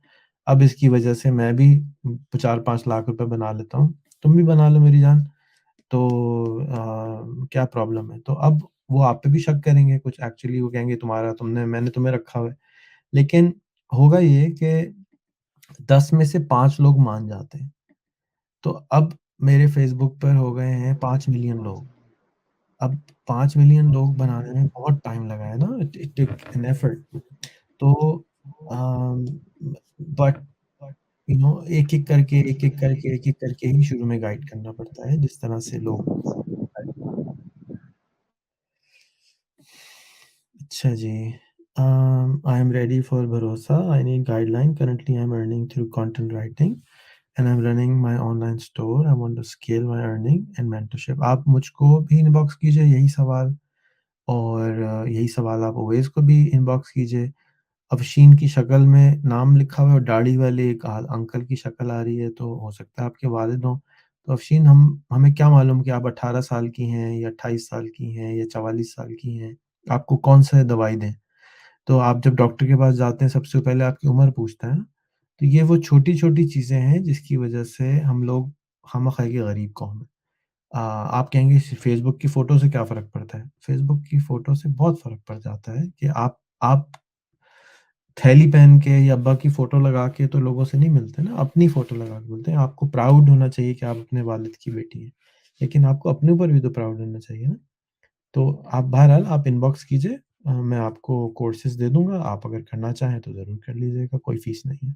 अब इसकी वजह से मैं भी 4-5 लाख रुपए बना लेता हूँ। तुम भी बना लो मेरी जान। तो क्या प्रॉब्लम है? तो अब वो आप पे भी शक करेंगे कुछ, एक्चुअली वो कहेंगे तुम्हारा तुमने मैंने तुम्हें रखा हुआ है। लेकिन होगा ये कि 10 में से 5 लोग मान जाते हैं। तो अब मेरे फ़ेसबुक पर हो गए हैं 5 मिलियन लोग। अब 5 मिलियन लोग बनाने में बहुत टाइम लगा है ना, it it took an effort. तो अम, बट यू नो एक-एक करके ही शुरू में गाइड करना पड़ता है, जिस तरह से लोग। अच्छा जी। I am ready for भरोसा, I need guideline, currently I'm earning through content writing and I'm running my online store, I want to scale my earning and mentorship। आप मुझको भी इनबॉक्स कीजिए यही सवाल, और यही सवाल आप ओवैस को भी इनबॉक्स कीजिए। अफ़शीन की शक्ल में नाम लिखा हुआ है और दाढ़ी वाले एक अंकल की शक्ल आ रही है, तो हो सकता है आपके वालिद हों। तो अफ़शीन, हमें क्या मालूम कि आप 18 साल की हैं या 28 साल की हैं या 44 साल की हैं, आपको कौन-सा दवाई दें? तो आप जब डॉक्टर के पास जाते हैं सबसे पहले आपकी उम्र पूछता है ना? तो ये वो छोटी-छोटी चीज़ें हैं जिसकी वज़ह से हम लोग खामख़ा की गरीब कौम है। आप कहेंगे फ़ेसबुक की फ़ोटो से क्या फ़र्क पड़ता है? फ़ेसबुक की फ़ोटो से बहुत फ़र्क पड़ जाता है कि आप थैली पहन के या अब्बा की फ़ोटो लगा के तो लोगों से नहीं मिलते ना, अपनी फ़ोटो लगा के मिलते हैं। आपको प्राउड होना चाहिए कि आप अपने वालिद की बेटी हैं, लेकिन आपको अपने ऊपर भी तो प्राउड होना चाहिए ना। तो आप बहरहाल आप इनबॉक्स कीजिए, मैं आपको कोर्सेज़ दे दूँगा, आप अगर करना चाहें तो ज़रूर कर लीजिएगा, कोई फ़ीस नहीं है।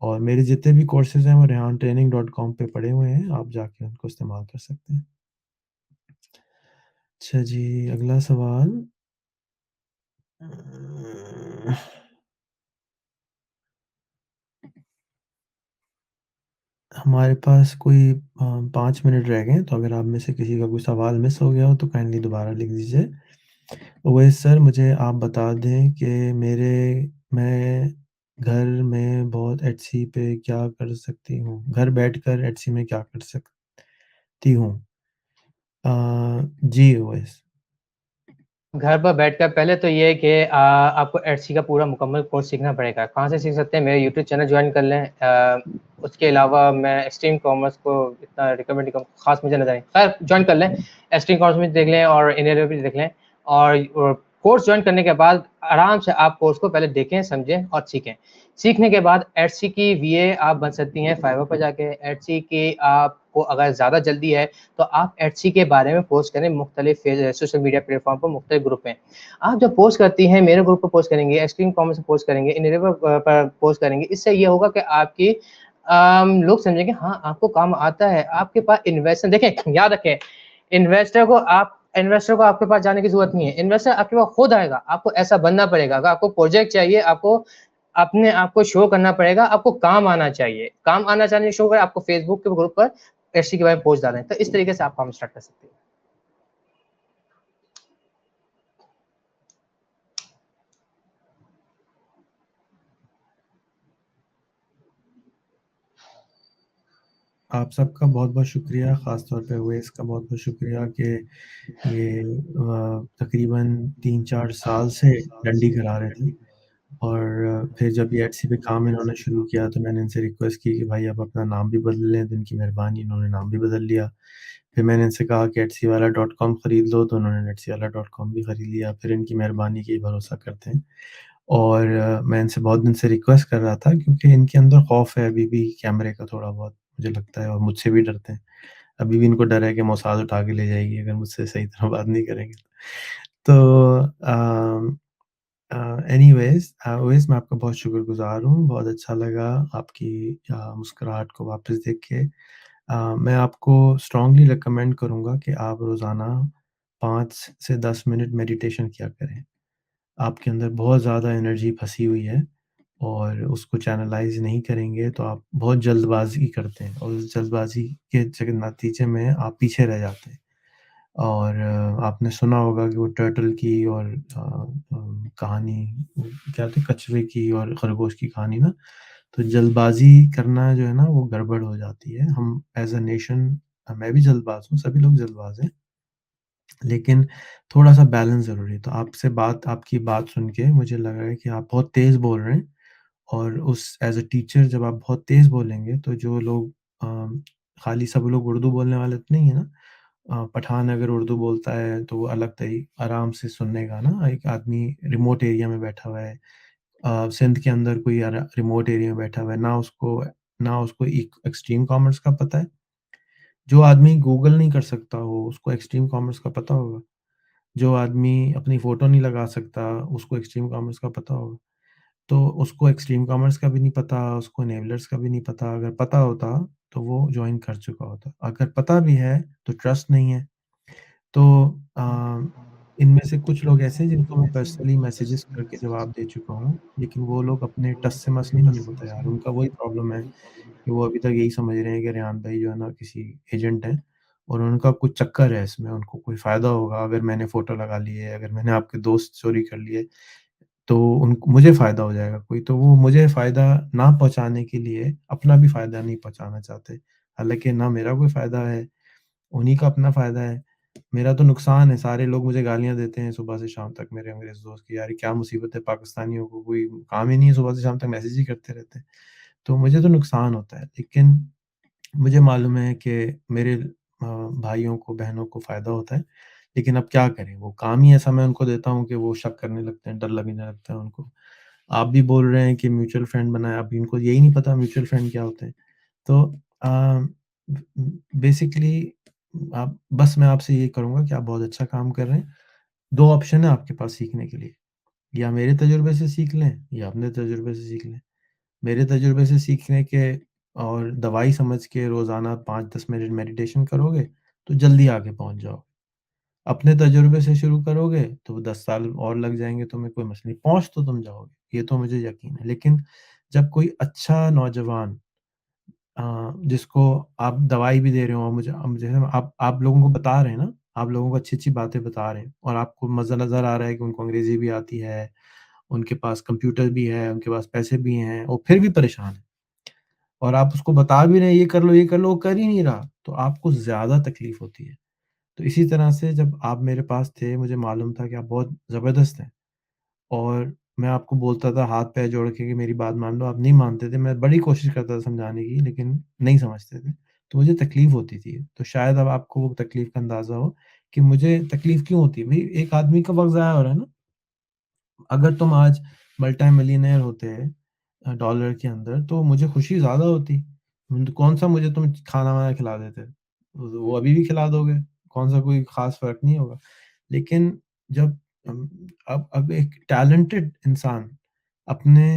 और मेरे जितने भी कोर्सेज़ हैं वो rehantraining.com पे पड़े हुए हैं, आप जाके उनको इस्तेमाल कर सकते हैं। अच्छा जी, अगला सवाल। अ, हमारे पास कोई 5 मिनट रह गए हैं, तो अगर आप में से किसी का कोई सवाल मिस हो गया हो तो काइंडली दोबारा लिख दीजिए। उवैस सर, मुझे आप बता दें कि मेरे मैं घर में बहुत एटसी पे क्या कर सकती हूँ? घर बैठकर एटसी में क्या कर सकती हूँ? जी उवैस। घर पर बैठकर पहले तो ये है कि आपको एडसी का पूरा मुकम्मल कोर्स सीखना पड़ेगा। कहाँ से सीख सकते हैं? मेरे यूट्यूब चैनल जॉइन कर लें। उसके अलावा मैं एक्सट्रीम कॉमर्स को इतना रिकमेंड नहीं करूँ, ख़ास मुझे नज़र नहीं। खैर जॉइन कर लें, एक्सट्रीम कॉमर्स में देख लें और इंडियन भी देख लें, और कोर्स जॉइन करने के बाद आराम से आप कोर्स को पहले देखें, समझें और सीखें। सीखने के बाद एडसी की वीए आप बन सकती हैं फाइवर पर जाके। एडसी की आपको अगर ज़्यादा जल्दी है तो आप एडसी के बारे में पोस्ट करें मुख्तलिफ सोशल मीडिया प्लेटफॉर्म पर, मुख्तलिफ ग्रुप में। आप जब पोस्ट करती हैं, मेरे ग्रुप पर पोस्ट करेंगे, एक्सट्रीम कॉमर्स पर पोस्ट करेंगे, इनरिवर पर पोस्ट करेंगे, इससे ये होगा कि आपकी लोग समझेंगे हाँ, आपको काम आता है, आपके पास इन्वेस्टर देखें, याद रखें, इन्वेस्टर को आपके पास जाने की ज़रूरत नहीं है, इन्वेस्टर आपके पास खुद आएगा, आपको ऐसा बनना पड़ेगा। अगर आपको प्रोजेक्ट चाहिए, आपको अपने आप को शो करना पड़ेगा, आपको काम आना चाहिए। काम आना चाहिए शो कर आपको फेसबुक के ग्रुप पर एडसी के बारे में पोस्ट डालें। तो इस तरीके से आप काम स्टार्ट कर सकते हैं। आप सबका बहुत-बहुत शुक्रिया, ख़ास तौर पे उवैस का बहुत-बहुत शुक्रिया कि ये तकरीबन 3-4 साल से डंडी करा रहे थे और फिर जब ये एडसी पे काम इन्होंने शुरू किया तो मैंने इनसे रिक्वेस्ट की कि भाई आप अपना नाम भी बदल लें, तो इनकी मेहरबानी, इन्होंने नाम भी बदल लिया। फिर मैंने इनसे कहा कि etsywala.com खरीद लो, तो उन्होंने etsywala.com भी खरीद लिया। फिर इनकी मेहरबानी की भरोसा करते हैं और मैं इनसे बहुत दिन से रिक्वेस्ट कर रहा था क्योंकि इनके अंदर खौफ़ है अभी भी कैमरे का थोड़ा बहुत, मुझे लगता है, और मुझसे भी डरते हैं। अभी भी इनको डर है कि मोसाद उठा के ले जाएगी अगर मुझसे सही तरह बात नहीं करेंगे। तो एनीवेज़ उवैस, मैं आपका बहुत शुक्रगुज़ार हूँ, बहुत अच्छा लगा आपकी मुस्कुराहट को वापस देख के। मैं आपको स्ट्रॉन्गली रिकमेंड करूँगा कि आप रोज़ाना 5 से 10 मिनट मेडिटेशन किया करें। आपके अंदर बहुत ज़्यादा एनर्जी फँसी हुई है और उसको चैनलाइज़ नहीं करेंगे तो आप बहुत जल्दबाज़ी करते हैं और उस जल्दबाज़ी के नतीजे में आप पीछे रह जाते हैं। और आपने सुना होगा कि वो टर्टल की और कहानी, क्या थी, कछुए की और खरगोश की कहानी ना, तो जल्दबाज़ी करना जो है ना वो गड़बड़ हो जाती है। हम एज़ अ नेशन, मैं भी जल्दबाज़ हूँ, सभी लोग जल्दबाज़ हैं, लेकिन थोड़ा-सा बैलेंस ज़रूरी है। तो आपकी बात सुन के मुझे लगा है कि आप बहुत तेज़ बोल रहे हैं और उस एज़ अ टीचर जब आप बहुत तेज़ बोलेंगे तो जो लोग खाली सब लोग उर्दू बोलने वाले तो नहीं है ना। पठान अगर उर्दू बोलता है तो वो अलग आराम से सुनेगा ना, एक आदमी रिमोट एरिया में बैठा हुआ है, सिंध के अंदर कोई रिमोट एरिया में बैठा हुआ है, ना उसको एक्सट्रीम कॉमर्स का पता है। जो आदमी गूगल नहीं कर सकता हो उसको एक्सट्रीम कॉमर्स का पता होगा। जो आदमी अपनी फ़ोटो नहीं लगा सकता उसको एक्सट्रीम कॉमर्स का पता होगा। तो उसको एक्सट्रीम कॉमर्स का भी नहीं पता, उसको इनेबलर्स का भी नहीं पता। अगर पता होता तो वो जॉइन कर चुका होता। अगर पता भी है तो ट्रस्ट नहीं है। तो अ, इनमें से कुछ लोग ऐसे हैं जिनको मैं पर्सनली मैसेजेस करके जवाब दे चुका हूँ, लेकिन वो लोग अपने टस से मस नहीं होने को तैयार। उनका वही प्रॉब्लम है कि वो अभी तक यही समझ रहे हैं कि रेहान भाई जो है ना किसी एजेंट हैं और उनका कुछ चक्कर है इसमें, उनको कोई फ़ायदा होगा अगर मैंने फ़ोटो लगा ली है, अगर मैंने आपके दोस्त चोरी कर लिए, तो उनको मुझे फ़ायदा हो जाएगा कोई, तो वो मुझे फ़ायदा ना पहुँचाने के लिए अपना भी फ़ायदा नहीं पहुँचाना चाहते। हालाँकि ना मेरा कोई फ़ायदा है, उन्हीं का अपना फ़ायदा है। मेरा तो नुकसान है, सारे लोग मुझे गालियाँ देते हैं सुबह से शाम तक, मेरे अंग्रेज़ दोस्त कि यार ये क्या मुसीबत है, पाकिस्तानियों को कोई काम ही नहीं है, सुबह से शाम तक मैसेज ही करते रहते हैं। तो मुझे तो नुकसान होता है, लेकिन मुझे मालूम है कि मेरे भाइयों को, बहनों को फ़ायदा होता है, लेकिन अब क्या करें? वो काम ही ऐसा मैं उनको देता हूँ कि वो शक करने लगते हैं, डर लगने लगता है उनको। आप भी बोल रहे हैं कि म्यूचुअल फंड बनाएँ, अब इनको यही नहीं पता म्यूचुअल फंड क्या होते हैं। तो बेसिकली आप बस मैं आपसे ये करूँगा कि आप बहुत अच्छा काम कर रहे हैं। 2 ऑप्शन है आपके पास सीखने के लिए, या मेरे तजुर्बे से सीख लें या अपने तजुर्बे से सीख लें। मेरे तजुर्बे से सीखने के और दवाई समझ के रोज़ाना 5-10 मिनट मेडिटेशन करोगे, तो जल्दी आगे पहुँच जाओगे। अपने तजुर्बे से शुरू करोगे, तो 10 साल और लग जाएँगे तुम्हें, कोई मसला नहीं, पहुँच तो तुम जाओगे, ये तो मुझे यकीन है। लेकिन जब कोई अच्छा नौजवान जिसको आप दवाई भी दे रहे हो और जैसे आप लोगों को बता रहे हैं ना, आप लोगों को अच्छी-अच्छी बातें बता रहे हैं और आपको मज़ा नज़र आ रहा है कि उनको अंग्रेज़ी भी आती है, उनके पास कंप्यूटर भी है, उनके पास पैसे भी हैं और फिर भी परेशान है। और आप उसको बता भी रहे हैं ये कर लो, वो कर ही नहीं रहा, तो आपको ज़्यादा तकलीफ़ होती है। तो इसी तरह से जब आप मेरे पास थे, मुझे मालूम था कि आप बहुत ज़बरदस्त हैं और मैं आपको बोलता था हाथ-पैर जोड़ के कि मेरी बात मान लो, आप नहीं मानते थे। मैं बड़ी कोशिश करता था समझाने की, लेकिन नहीं समझते थे, तो मुझे तकलीफ़ होती थी। तो शायद अब आपको वो तकलीफ़ का अंदाज़ा हो कि मुझे तकलीफ़ क्यों होती है। भई एक आदमी का वक़्त ज़ाया हो रहा है ना, अगर तुम आज मल्टी मिलियनेयर होते डॉलर के अंदर तो मुझे खुशी ज़्यादा होती। कौन सा मुझे तुम खाना वाना खिला देते, वो अभी भी खिला दोगे, कौन सा कोई ख़ास फ़र्क नहीं होगा। लेकिन जब अब एक टैलेंटेड इंसान अपने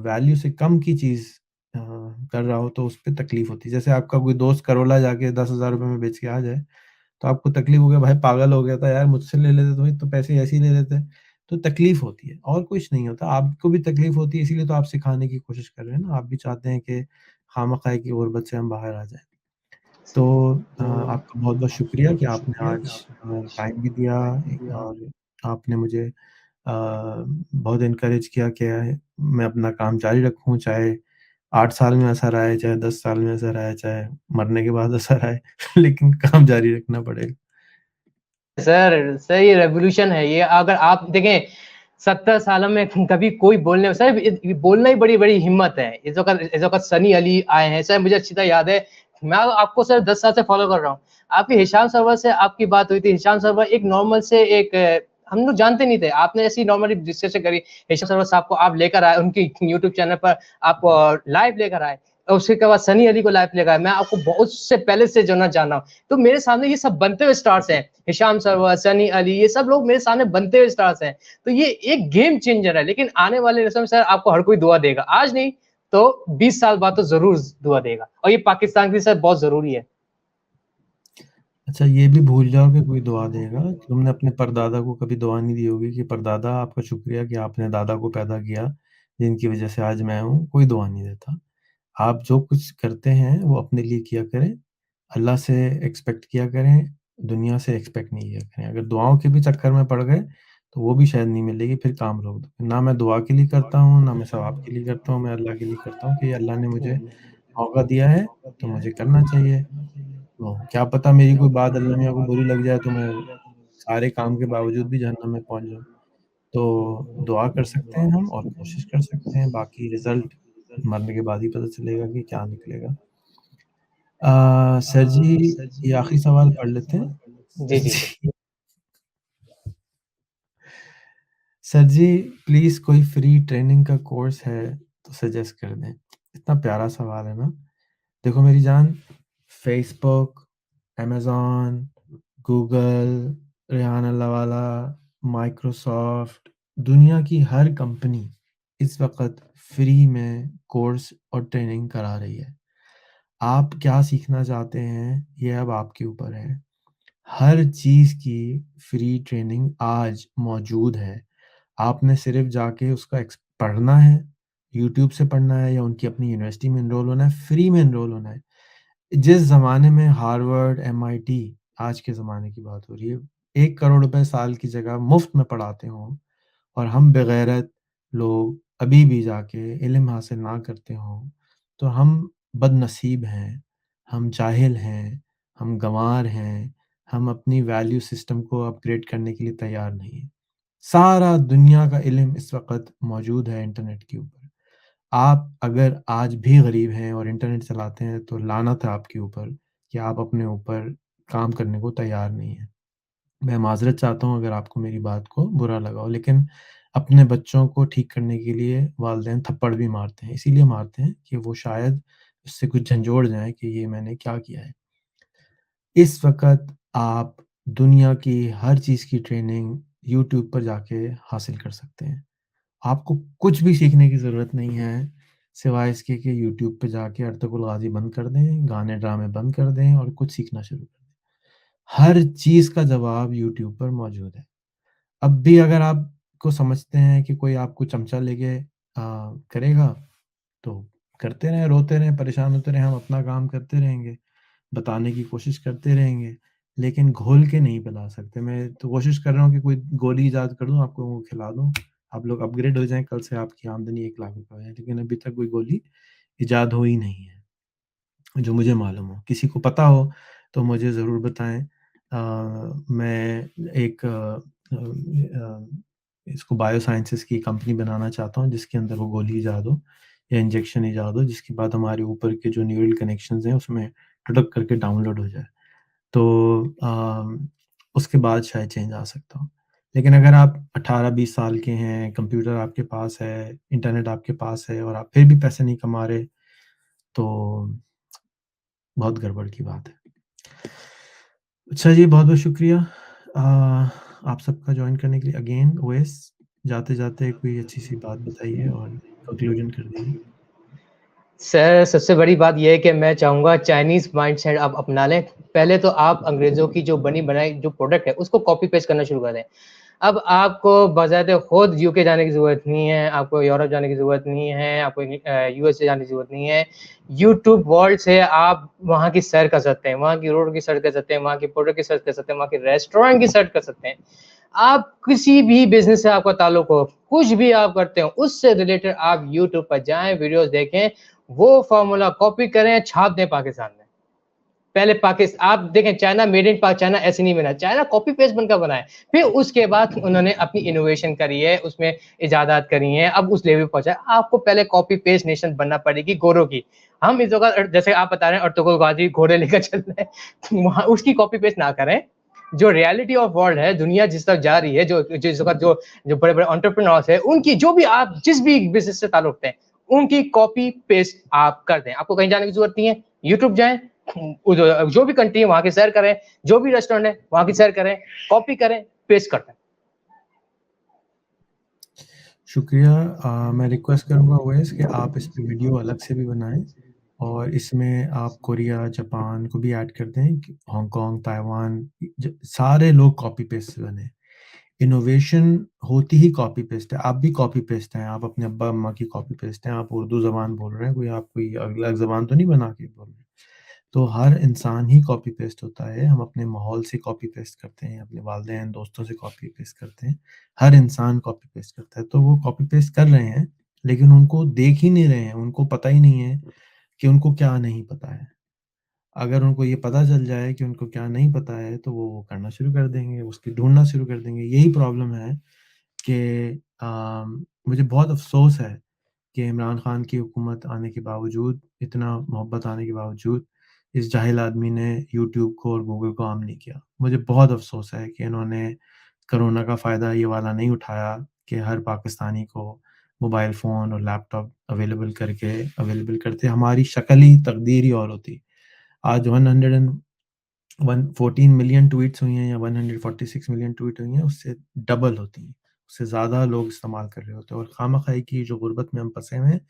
वैल्यू से कम की चीज़ कर रहा हो तो उस पे तकलीफ़ होती है। जैसे आपका कोई दोस्त करोला जाके 10,000 रुपए में बेच के आ जाए, तो आपको तकलीफ़ हो गया, भाई पागल हो गया था यार, मुझसे ले लेते तुम तो पैसे ऐसे ही ले लेते। तो तकलीफ़ होती है और कुछ नहीं होता। आपको भी तकलीफ़ होती है, इसीलिए तो आप सिखाने की कोशिश कर रहे हैं ना। आप भी चाहते हैं कि खामख़ाई की गुर्बत से हम बाहर आ जाएँ। तो आपका बहुत-बहुत शुक्रिया कि आपने आज टाइम भी दिया और आपने मुझे बहुत एनकरेज किया कि मैं अपना काम जारी रखूँ, चाहे 8 साल में असर आए, चाहे 10 साल में असर आए, चाहे मरने के बाद असर आए, लेकिन काम जारी रखना पड़ेगा। सर ये रेवोल्यूशन है ये। अगर आप देखें 70 सालों में कभी कोई बोलने सर बोलना ही बड़ी हिम्मत है। इस वक्त सनी अली आए हैं सर, मुझे अच्छी तरह याद है। मैं आपको सर 10 साल से फॉलो कर रहा हूँ। आपकी हिशाम सरवर से आपकी बात हुई थी। हिशाम सरवर एक नॉर्मल से एक हम लोग जानते नहीं थे, आपने ऐसी नॉर्मली डिस्कशन करी। हिशाम सरवर साहब को आप लेकर आए उनकी यूट्यूब चैनल पर, आप लाइव लेकर आए और उसके बाद सनी अली को लाइव लेकर आए। मैं आपको बहुत से पहले से जानना चाह रहा हूँ। तो मेरे सामने ये सब बनते हुए स्टार्स हैं, हिशाम सरवर, सनी अली, ये सब लोग मेरे सामने बनते हुए स्टार्स हैं। तो ये एक गेम चेंजर है। लेकिन आने वाले समय में सर आपको हर कोई दुआ देगा, आज नहीं तो 20 साल बाद तो जरूर दुआ देगा, और ये पाकिस्तान के लिए सर बहुत जरूरी है। अच्छा, ये भी भूल जाओ कि कोई दुआ देगा। तुमने अपने परदादा को कभी दुआ नहीं दी होगी कि परदादा आपका शुक्रिया कि आपने दादा को पैदा किया, जिनकी वजह से आज मैं हूँ। कोई दुआ नहीं देता। आप जो कुछ करते हैं वो अपने लिए किया करें, अल्लाह से एक्सपेक्ट किया करें, दुनिया से एक्सपेक्ट नहीं किया करें। अगर दुआओं के भी चक्कर में पड़ गए तो वो भी शायद नहीं मिलेगी, फिर काम रोक दो। ना मैं दुआ के लिए करता हूँ, ना मैं सवाब के लिए करता हूँ, मैं अल्लाह के लिए करता हूँ कि अल्लाह ने मुझे मौका दिया है तो मुझे करना चाहिए। तो क्या पता मेरी कोई बात अल्लाह मियाँ को बुरी लग जाए तो मैं सारे काम के बावजूद भी जहन्नम में पहुँच जाऊँ। तो दुआ कर सकते हैं हम और कोशिश कर सकते हैं, बाकी रिज़ल्ट मरने के बाद ही पता चलेगा कि क्या निकलेगा। सर जी, ये आखिरी सवाल पढ़ लेते हैं। सर जी जी जी। जी सर जी, प्लीज़ कोई फ्री ट्रेनिंग का कोर्स है तो सजेस्ट कर दें। इतना प्यारा सवाल है ना। देखो मेरी जान, Facebook, Amazon, Google, Rehan Allahwala, Microsoft, दुनिया की हर कंपनी इस वक़्त फ्री में कोर्स और ट्रेनिंग करा रही है। आप क्या सीखना चाहते हैं, ये अब आपके ऊपर है। हर चीज़ की फ्री ट्रेनिंग आज मौजूद है। आपने सिर्फ़ जाके उसका पढ़ना है, यूट्यूब से पढ़ना है या उनकी अपनी यूनिवर्सिटी में एनरोल होना है, फ्री में एनरोल होना है। जिस ज़माने में हार्वर्ड, एमआईटी, आज के ज़माने की बात हो रही है, 1 करोड़ रुपए साल की जगह मुफ़्त में पढ़ाते हों और हम बेगैरत लोग अभी भी जाके इल्म हासिल ना करते हों, तो हम बदनसीब हैं, हम जाहिल हैं, हम गँवार हैं, हम अपनी वैल्यू सिस्टम को अपग्रेड करने के लिए तैयार नहीं हैं। सारा दुनिया का इल्म इस वक़्त मौजूद है इंटरनेट के ऊपर। आप अगर आज भी गरीब हैं और इंटरनेट चलाते हैं तो लानत है आपके ऊपर कि आप अपने ऊपर काम करने को तैयार नहीं हैं। मैं माज़रत चाहता हूँ अगर आपको मेरी बात को बुरा लगा हो, लेकिन अपने बच्चों को ठीक करने के लिए वालिदैन थप्पड़ भी मारते हैं, इसीलिए मारते हैं कि वो शायद उससे कुछ झंझोड़ जाएँ कि ये मैंने क्या किया है। इस वक़्त आप दुनिया की हर चीज़ की ट्रेनिंग यूट्यूब पर जाके हासिल कर सकते हैं। आपको कुछ भी सीखने की ज़रूरत नहीं है, सिवाय इसके कि यूट्यूब पे जाके अर्तुग़रुल गाज़ी बंद कर दें, गाने ड्रामे बंद कर दें और कुछ सीखना शुरू कर दें। हर चीज़ का जवाब यूट्यूब पर मौजूद है। अब भी अगर आपको समझते हैं कि कोई आपको चमचा लेके करेगा, तो करते रहें, रोते रहें, परेशान होते रहें, हम अपना काम करते रहेंगे, बताने की कोशिश करते रहेंगे, लेकिन घोल के नहीं पिला सकते। मैं तो कोशिश कर रहा हूँ कि कोई गोली ईज़ाद कर दूँ, आपको वो खिला दूँ, आप लोग अपग्रेड हो जाएँ, कल से आपकी आमदनी 1 लाख रुपए हो जाए, लेकिन अभी तक कोई गोली ईज़ाद हुई नहीं है, जो मुझे मालूम हो। किसी को पता हो तो मुझे ज़रूर बताएँ। मैं एक इसको बायोसाइंसेज़ की कंपनी बनाना चाहता हूँ, जिसके अंदर वो गोली ईज़ाद हो या इंजेक्शन ईज़ाद हो, जिसके बाद हमारे ऊपर के जो न्यूरल कनेक्शंस हैं, उसमें टुडक करके डाउनलोड हो जाए। तो उसके बाद शायद चेंज आ सकता हो। लेकिन अगर आप 18-20 साल के हैं, कंप्यूटर आपके पास है, इंटरनेट आपके पास है और आप फिर भी पैसे नहीं कमा रहे, तो बहुत गड़बड़ की बात है। अच्छा जी, बहुत-बहुत शुक्रिया आप सबका जॉइन करने के लिए। अगेन ओएस, जाते-जाते कोई अच्छी-सी बात बताइए और कंक्लूजन कर दीजिए। सर, सबसे बड़ी बात ये है कि मैं चाहूँगा चाइनीज़ माइंडसेट आप अपना लें। पहले तो आप अंग्रेज़ों की जो बनी-बनाई जो प्रोडक्ट है, उसको कॉपी पेस्ट करना शुरू कर दें। अब आपको बज़ाते खुद यूके जाने की ज़रूरत नहीं है, आपको यूरोप जाने की ज़रूरत नहीं है, आपको यूएसए जाने की ज़रूरत नहीं है। यूट्यूब वर्ल्ड से आप वहाँ की सैर कर सकते हैं, वहाँ की रोड की सैर कर सकते हैं, वहाँ की प्रोडक्ट की सैर कर सकते हैं, वहाँ के रेस्टोरेंट की सैर कर सकते हैं। आप किसी भी बिज़नेस से आपका ताल्लुक हो, कुछ भी आप करते हो, उससे रिलेटेड आप यूट्यूब पर जाएँ, वीडियोज़ देखें, वो फ़ॉर्मूला कॉपी करें, छाप दें पाकिस्तान में। पहले आप देखें चाइना मेड इन चाइना ऐसे नहीं बना, चाइना कॉपी पेस्ट बनकर बना है। फिर उसके बाद उन्होंने अपनी इनोवेशन करी है, उसमें इजादात करी हैं, अब उस लेवल पे पहुँचा है। आपको पहले कॉपी पेस्ट नेशन बनना पड़ेगी गोरों की। हम इस जगह जैसे आप बता रहे हैं अर्तुगरुल गाजी घोड़े लेकर चल रहे हैं, वहाँ उसकी कॉपी पेस्ट ना करें। जो रियलिटी ऑफ वर्ल्ड है, दुनिया जिस तरफ जा रही है, जिस वक़्त जो बड़े-बड़े एंटरप्रेन्योर्स हैं, उनकी जो भी आप जिस भी बिज़नेस से ताल्लुक रखते हैं, उनकी कॉपी पेस्ट आप कर दें। आपको कहीं जाने की ज़रूरत नहीं है, यूट्यूब जाएँ, जो भी कंट्री है वहाँ की सैर करें, जो भी रेस्टोरेंट है वहाँ की सैर करें, कॉपी करें, पेस्ट कर दें। शुक्रिया। मैं रिक्वेस्ट करूँगा ओएस कि आप इस पे वीडियो अलग से भी बनाएँ और इसमें आप कोरिया, जापान को भी ऐड कर दें कि हांगकांग, ताइवान सारे लोग कॉपी पेस्ट से बने। इनोवेशन होती ही कॉपी पेस्ट है। आप भी कॉपी पेस्ट हैं, आप अपने अब्बा-अम्मा की कॉपी पेस्ट हैं, आप उर्दू ज़बान बोल रहे हैं, कोई अलग ज़बान तो नहीं बना के बोल रहे हैं। तो हर इंसान ही कॉपी पेस्ट होता है। हम अपने माहौल से कॉपी पेस्ट करते हैं, अपने वालिदैन, दोस्तों से कॉपी पेस्ट करते हैं। हर इंसान कॉपी पेस्ट करता है, तो वो कॉपी पेस्ट कर रहे हैं, लेकिन उनको देख ही नहीं रहे हैं, उनको पता ही नहीं है कि उनको क्या नहीं पता है। अगर उनको ये पता चल जाए कि उनको क्या नहीं पता है, तो वो करना शुरू कर देंगे, उसकी ढूँढना शुरू कर देंगे। यही प्रॉब्लम है कि मुझे बहुत अफ़सोस है कि इमरान खान की हुकूमत आने के बावजूद, इतना मोहब्बत आने के बावजूद, इस जाहिल आदमी ने यूट्यूब को और गूगल को आम नहीं किया। मुझे बहुत अफ़सोस है कि इन्होंने कोरोना का फ़ायदा ये वाला नहीं उठाया कि हर पाकिस्तानी को मोबाइल फ़ोन और लैपटॉप अवेलेबल करते। हमारी शक्ल ही तकदीर ही और होती। आज 114 मिलियन ट्वीट्स हुई हैं या 146 मिलियन ट्वीट हुई हैं, उससे डबल होती हैं। उससे ज़्यादा लोग इस्तेमाल कर रहे होते हैं और खामख़ाई की जो गुर्बत में हम फँसे हुए हैं,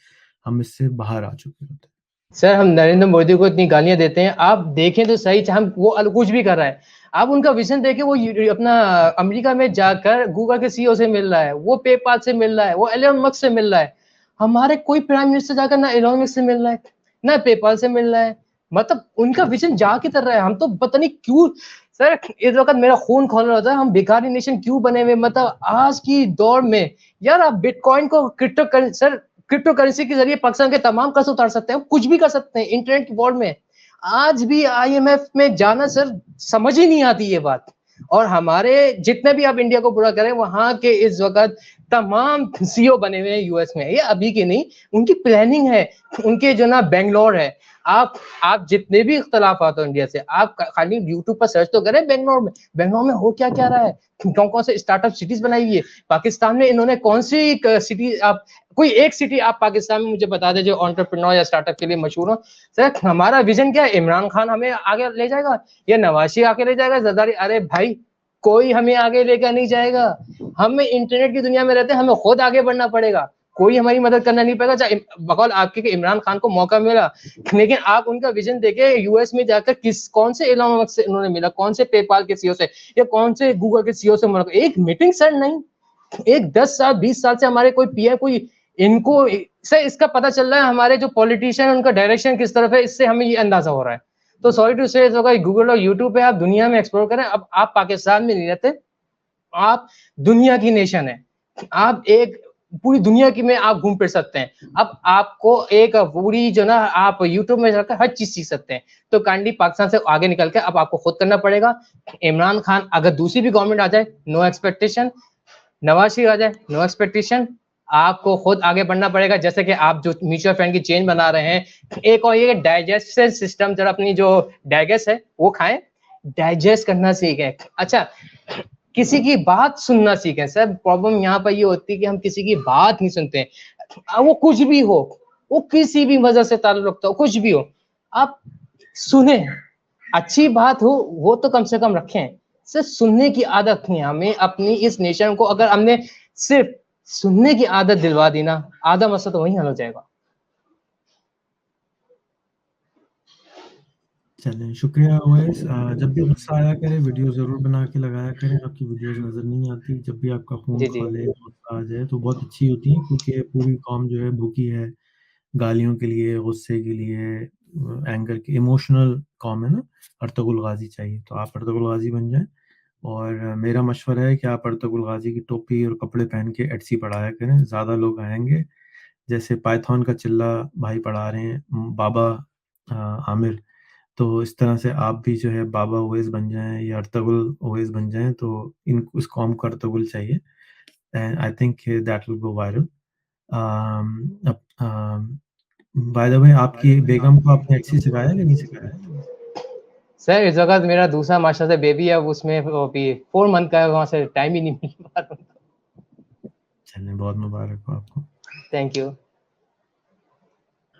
हम इससे बाहर आ चुके होते हैं। सर, हम नरेंद्र मोदी को इतनी गालियाँ देते हैं, आप देखें तो सही हम वो कुछ भी कर रहा है। आप उनका विज़न देखें, वो अपना अमेरिका में जाकर गूगल के सीईओ से मिल रहा है, वो पेपाल से मिल रहा है, वो एलन मस्क से मिल रहा है। हमारे कोई प्राइम मिनिस्टर जाकर ना एलन मस्क से मिल रहा है, ना पेपाल से मिल रहा है। मतलब उनका विज़न जा किधर रहा है? हम तो पता नहीं क्यों सर इस वक़्त मेरा खून खौल रहा होता है, हम भिखारी नेशन क्यों बने हुए मतलब आज की दौर में यार आप बिटकॉइन को क्रिप्टो करेंसी के ज़रिए पाकिस्तान के तमाम कर्ज़ उतार सकते हैं, कुछ भी कर सकते हैं इंटरनेट की वर्ल्ड में। आज भी आईएमएफ में जाना सर समझ ही नहीं आती ये बात। और हमारे जितने भी आप इंडिया को बुरा करें, वहाँ के इस वक़्त तमाम सीईओ बने हुए हैं यूएस में। ये अभी के नहीं, उनकी प्लानिंग है, उनके जो ना बैंगलोर है। आप जितने भी इख्तिलाफ़ात हो इंडिया से, आप खाली यूट्यूब पर सर्च तो करें बैंगलोर में हो क्या-क्या रहा है? कौन-कौन से स्टार्टअप सिटीज़ बनाई हुई है। पाकिस्तान में इन्होंने कौन-सी सिटी आप कोई एक सिटी आप पाकिस्तान में मुझे बता दें जो एंटरप्रेन्योर या स्टार्टअप के लिए मशहूर हो। सर हमारा विज़न क्या है? इमरान खान हमें आगे ले जाएगा या नवाज़ शरीफ आगे ले जाएगा ज़रदारी? अरे भाई, कोई हमें आगे लेकर नहीं जाएगा। हमें इंटरनेट की दुनिया में रहते हैं, हमें खुद आगे बढ़ना पड़ेगा। कोई हमारी मदद करना नहीं पाएगा। चाहे बकौल आपके कि इमरान खान को मौका मिला, लेकिन आप उनका विज़न देखें यूएस में जाकर कौन से एलन मस्क से उन्होंने मिला, कौन से पेपाल के सीईओ से या कौन से गूगल के सीईओ से मुलाकात, एक मीटिंग सर नहीं। एक 10 साल 20 साल से हमारे कोई पीएम कोई इनको सर इसका पता चल रहा है हमारे जो पॉलिटिशियन उनका डायरेक्शन किस तरफ है, इससे हमें ये अंदाजा हो रहा है। तो सॉरी टू से गूगल और यूट्यूब पे आप दुनिया में एक्सप्लोर करें। अब आप पाकिस्तान में नहीं रहते, आप दुनिया की नेशन है। आप एक पूरी दुनिया की में आप घूम फिर सकते हैं। अब आपको एक पूरी जो ना आप यूट्यूब में जाकर हर चीज़ सीख सकते हैं। तो काइंडली पाकिस्तान से आगे निकल के अब आपको खुद करना पड़ेगा। इमरान खान अगर दूसरी भी गवर्नमेंट आ जाए, नो एक्सपेक्टेशन। नवाज शरीफ आ जाए, नो एक्सपेक्टेशन। आपको खुद आगे बढ़ना पड़ेगा जैसे कि आप जो म्यूचुअल फंड की चेन बना रहे हैं। एक और ये डाइजेस्शन सिस्टम जरा अपनी जो डाइजेस्ट है वो खाएं, डाइजेस्ट करना सीखें। अच्छा किसी की बात सुनना सीखें। सर प्रॉब्लम यहाँ पर ये होती है कि हम किसी की बात नहीं सुनते हैं। वो कुछ भी हो, वो किसी भी वजह से ताल्लुक रखता हो, कुछ भी हो, आप सुने। अच्छी बात हो वो तो कम से कम रखें। सिर्फ सुनने की आदत नहीं, हमें अपनी इस नेशन को अगर हमने सिर्फ सुनने की आदत दिलवा दी ना, आधा मसला तो वहीं हल हो जाएगा। चलें, शुक्रिया उवैस। जब भी गुस्सा आया करे वीडियो ज़रूर बना के लगाया करें, आपकी वीडियोज़ नज़र नहीं आती। जब भी आपका खून जी, जी। खौले, गुस्सा आ जाए तो बहुत अच्छी होती हैं, क्योंकि पूरी कौम जो है भूखी है, गालियों के लिए, गुस्से के लिए, एंगर के इमोशनल कौम है ना, अर्तुगरुल गाज़ी चाहिए। तो आप अर्तुगरुल गाज़ी बन जाएँ, और मेरा मशवरा है कि आप अर्तुगरुल गाज़ी की टोपी और कपड़े पहन के एटसी पढ़ाया करें, ज़्यादा लोग आएँगे। जैसे पाइथन का चिल्ला भाई पढ़ा रहे हैं, बाबा आमिर, तो इस तरह से आप भी जो है बाबा उवैस बन जाएँ या अर्तुगरुल उवैस बन जाएँ, तो इस कौम को अर्तुगरुल चाहिए, and I think that will go viral. By the way, आपकी बेगम को आपने एटसी सिखाया कि नहीं सिखाया? सर इस वक़्त मेरा दूसरा माशाल्लाह से बेबी है, अब उसमें वो अभी 4 मंथ का है, वहाँ से टाइम ही नहीं मिल पा रहा। चलिए, बहुत मुबारक हो आपको। Thank you.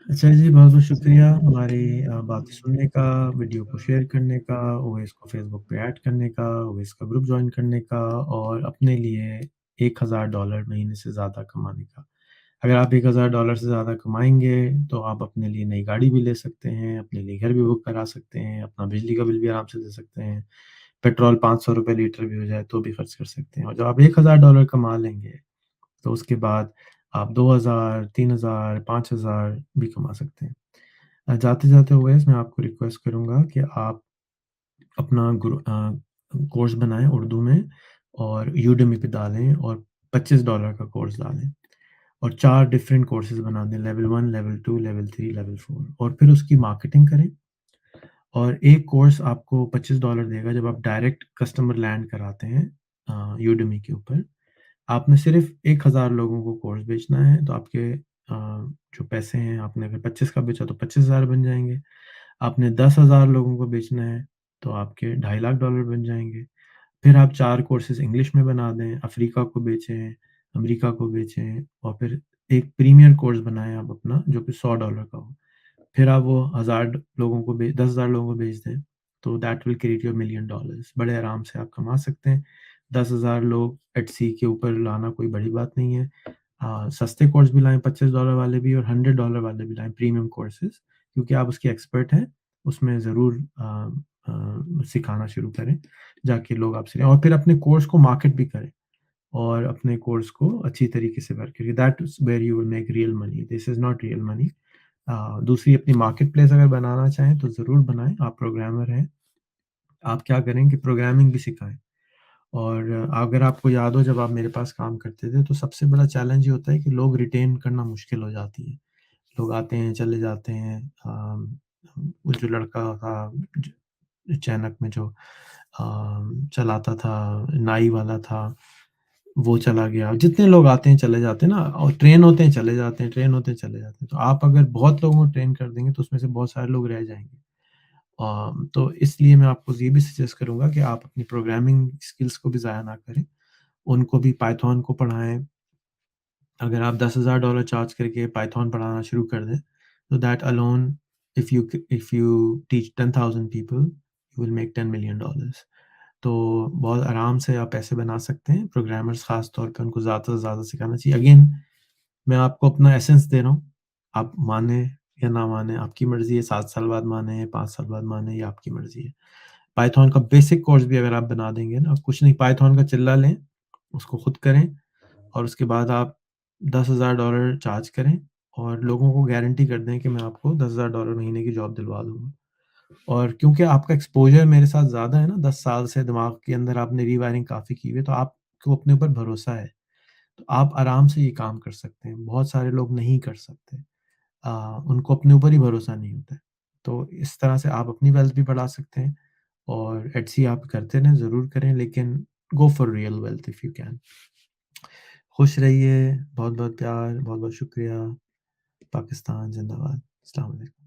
अच्छा जी, बहुत-बहुत शुक्रिया हमारी बातें सुनने का, वीडियो को शेयर करने का, उवैस को फ़ेसबुक पे ऐड करने का, उवैस का ग्रुप जॉइन करने का, और अपने लिए $1000 महीने से ज़्यादा कमाने का। अगर आप $1000 से ज़्यादा कमाएँगे, तो आप अपने लिए नई गाड़ी भी ले सकते हैं, अपने लिए घर भी बुक करा सकते हैं, अपना बिजली का बिल भी आराम से दे सकते हैं, पेट्रोल ₹500 लीटर भी हो जाए तो भी खर्च कर सकते हैं, और जब आप $1000 कमा लेंगे, तो उसके बाद आप 2000, 3000, 5000 भी कमा सकते हैं। जाते-जाते उवैस, मैं आपको रिक्वेस्ट करूँगा कि आप अपना कोर्स बनाएँ उर्दू में, और यूडेमी पे डालें, और $25 का कोर्स डालें, और 4 डिफरेंट कोर्सेज़ बना दें, लेवल 1, लेवल 2, लेवल 3, लेवल 4, और फिर उसकी मार्केटिंग करें। और एक कोर्स आपको $25 देगा जब आप डायरेक्ट कस्टमर लैंड कराते हैं यूडेमी के ऊपर। आपने सिर्फ़ 1000 लोगों को कोर्स बेचना है, तो आपके जो पैसे हैं, आपने अगर 25 का बेचा तो 25,000 बन जाएँगे। आपने 10,000 लोगों को बेचना है, तो आपके $2.5 लाख बन जाएँगे। फिर आप 4 कोर्सेज़ इंग्लिश में बना दें, अफ्रीका को बेचें, अमेरिका को बेचें, और फिर एक प्रीमियर कोर्स बनाएँ आप अपना, जो कि $100 का हो। फिर आप वो 1000 लोगों को 10,000 लोगों को बेच दें, तो दैट विल क्रिएट योर $1,000,000। बड़े आराम से आप कमा सकते हैं। 10,000 लोग एटसी के ऊपर लाना कोई बड़ी बात नहीं है। सस्ते कोर्स भी लाएँ, $25 वाले भी, और $100 वाले भी लाएँ, प्रीमियम कोर्सेज़, क्योंकि आप उसके एक्सपर्ट हैं, उसमें ज़रूर सिखाना शुरू करें, जाके लोग आपसे लें, और फिर अपने कोर्स को मार्केट भी करें, और अपने कोर्स को अच्छी तरीके से वर्क करिए। That is where you will make real money, this is not real money. दूसरी, अपनी मार्केट प्लेस अगर बनाना चाहें तो ज़रूर बनाएँ, आप प्रोग्रामर हैं। आप क्या करें कि प्रोग्रामिंग भी सिखाएँ, और अगर आपको याद हो जब आप मेरे पास काम करते थे, तो सबसे बड़ा चैलेंज ये होता है कि लोग रिटेन करना मुश्किल हो जाती है। लोग आते हैं, चले जाते हैं। वो जो लड़का था चैनक में जो चलाता था, नाई वाला था, वो चला गया। जितने लोग आते हैं, चले जाते हैं ना, और ट्रेन होते हैं, चले जाते हैं, ट्रेन होते हैं, चले जाते हैं। तो आप अगर बहुत लोगों को ट्रेन कर देंगे, तो उसमें से बहुत सारे लोग रह जाएँगे। तो इसलिए मैं आपको ये भी सजेस्ट करूँगा कि आप अपनी प्रोग्रामिंग स्किल्स को भी ज़ाया ना करें। उनको भी पाइथन को पढ़ाएँ। अगर आप $10,000 चार्ज करके पाइथन पढ़ाना शुरू कर दें, तो that alone, if you teach 10,000 people, you will make $10 million. तो बहुत आराम से आप पैसे बना सकते हैं। प्रोग्रामर्स ख़ास तौर पे, उनको ज़्यादा से ज़्यादा सिखाना चाहिए। अगेन, मैं आपको अपना एसेंस दे रहा हूँ। आप माने या ना माने, आपकी मर्ज़ी है। 7 साल बाद माने, 5 साल बाद माने, ये आपकी मर्ज़ी है। पाइथन का बेसिक कोर्स भी अगर आप बना देंगे ना, कुछ नहीं, पाइथन का चिल्ला लें, उसको खुद करें, और उसके बाद आप $10,000 चार्ज करें, और लोगों को गारंटी कर दें कि मैं आपको $10,000 महीने की जॉब दिलवा दूँगा। और क्योंकि आपका एक्सपोज़र मेरे साथ ज़्यादा है ना, 10 साल से दिमाग के अंदर आपने रीवायरिंग काफ़ी की हुई है, तो आपको अपने ऊपर भरोसा है। तो आप आराम से ये काम कर सकते हैं। बहुत सारे लोग नहीं कर सकते। उनको अपने ऊपर ही भरोसा नहीं होता है। तो इस तरह से आप अपनी वेल्थ भी बढ़ा सकते हैं, और एटसी आप करते रहें, ज़रूर करें, लेकिन go for real wealth if you can. खुश रहिए, बहुत-बहुत प्यार, बहुत-बहुत शुक्रिया। पाकिस्तान ज़िंदाबाद। अस्सलाम वालेकुम।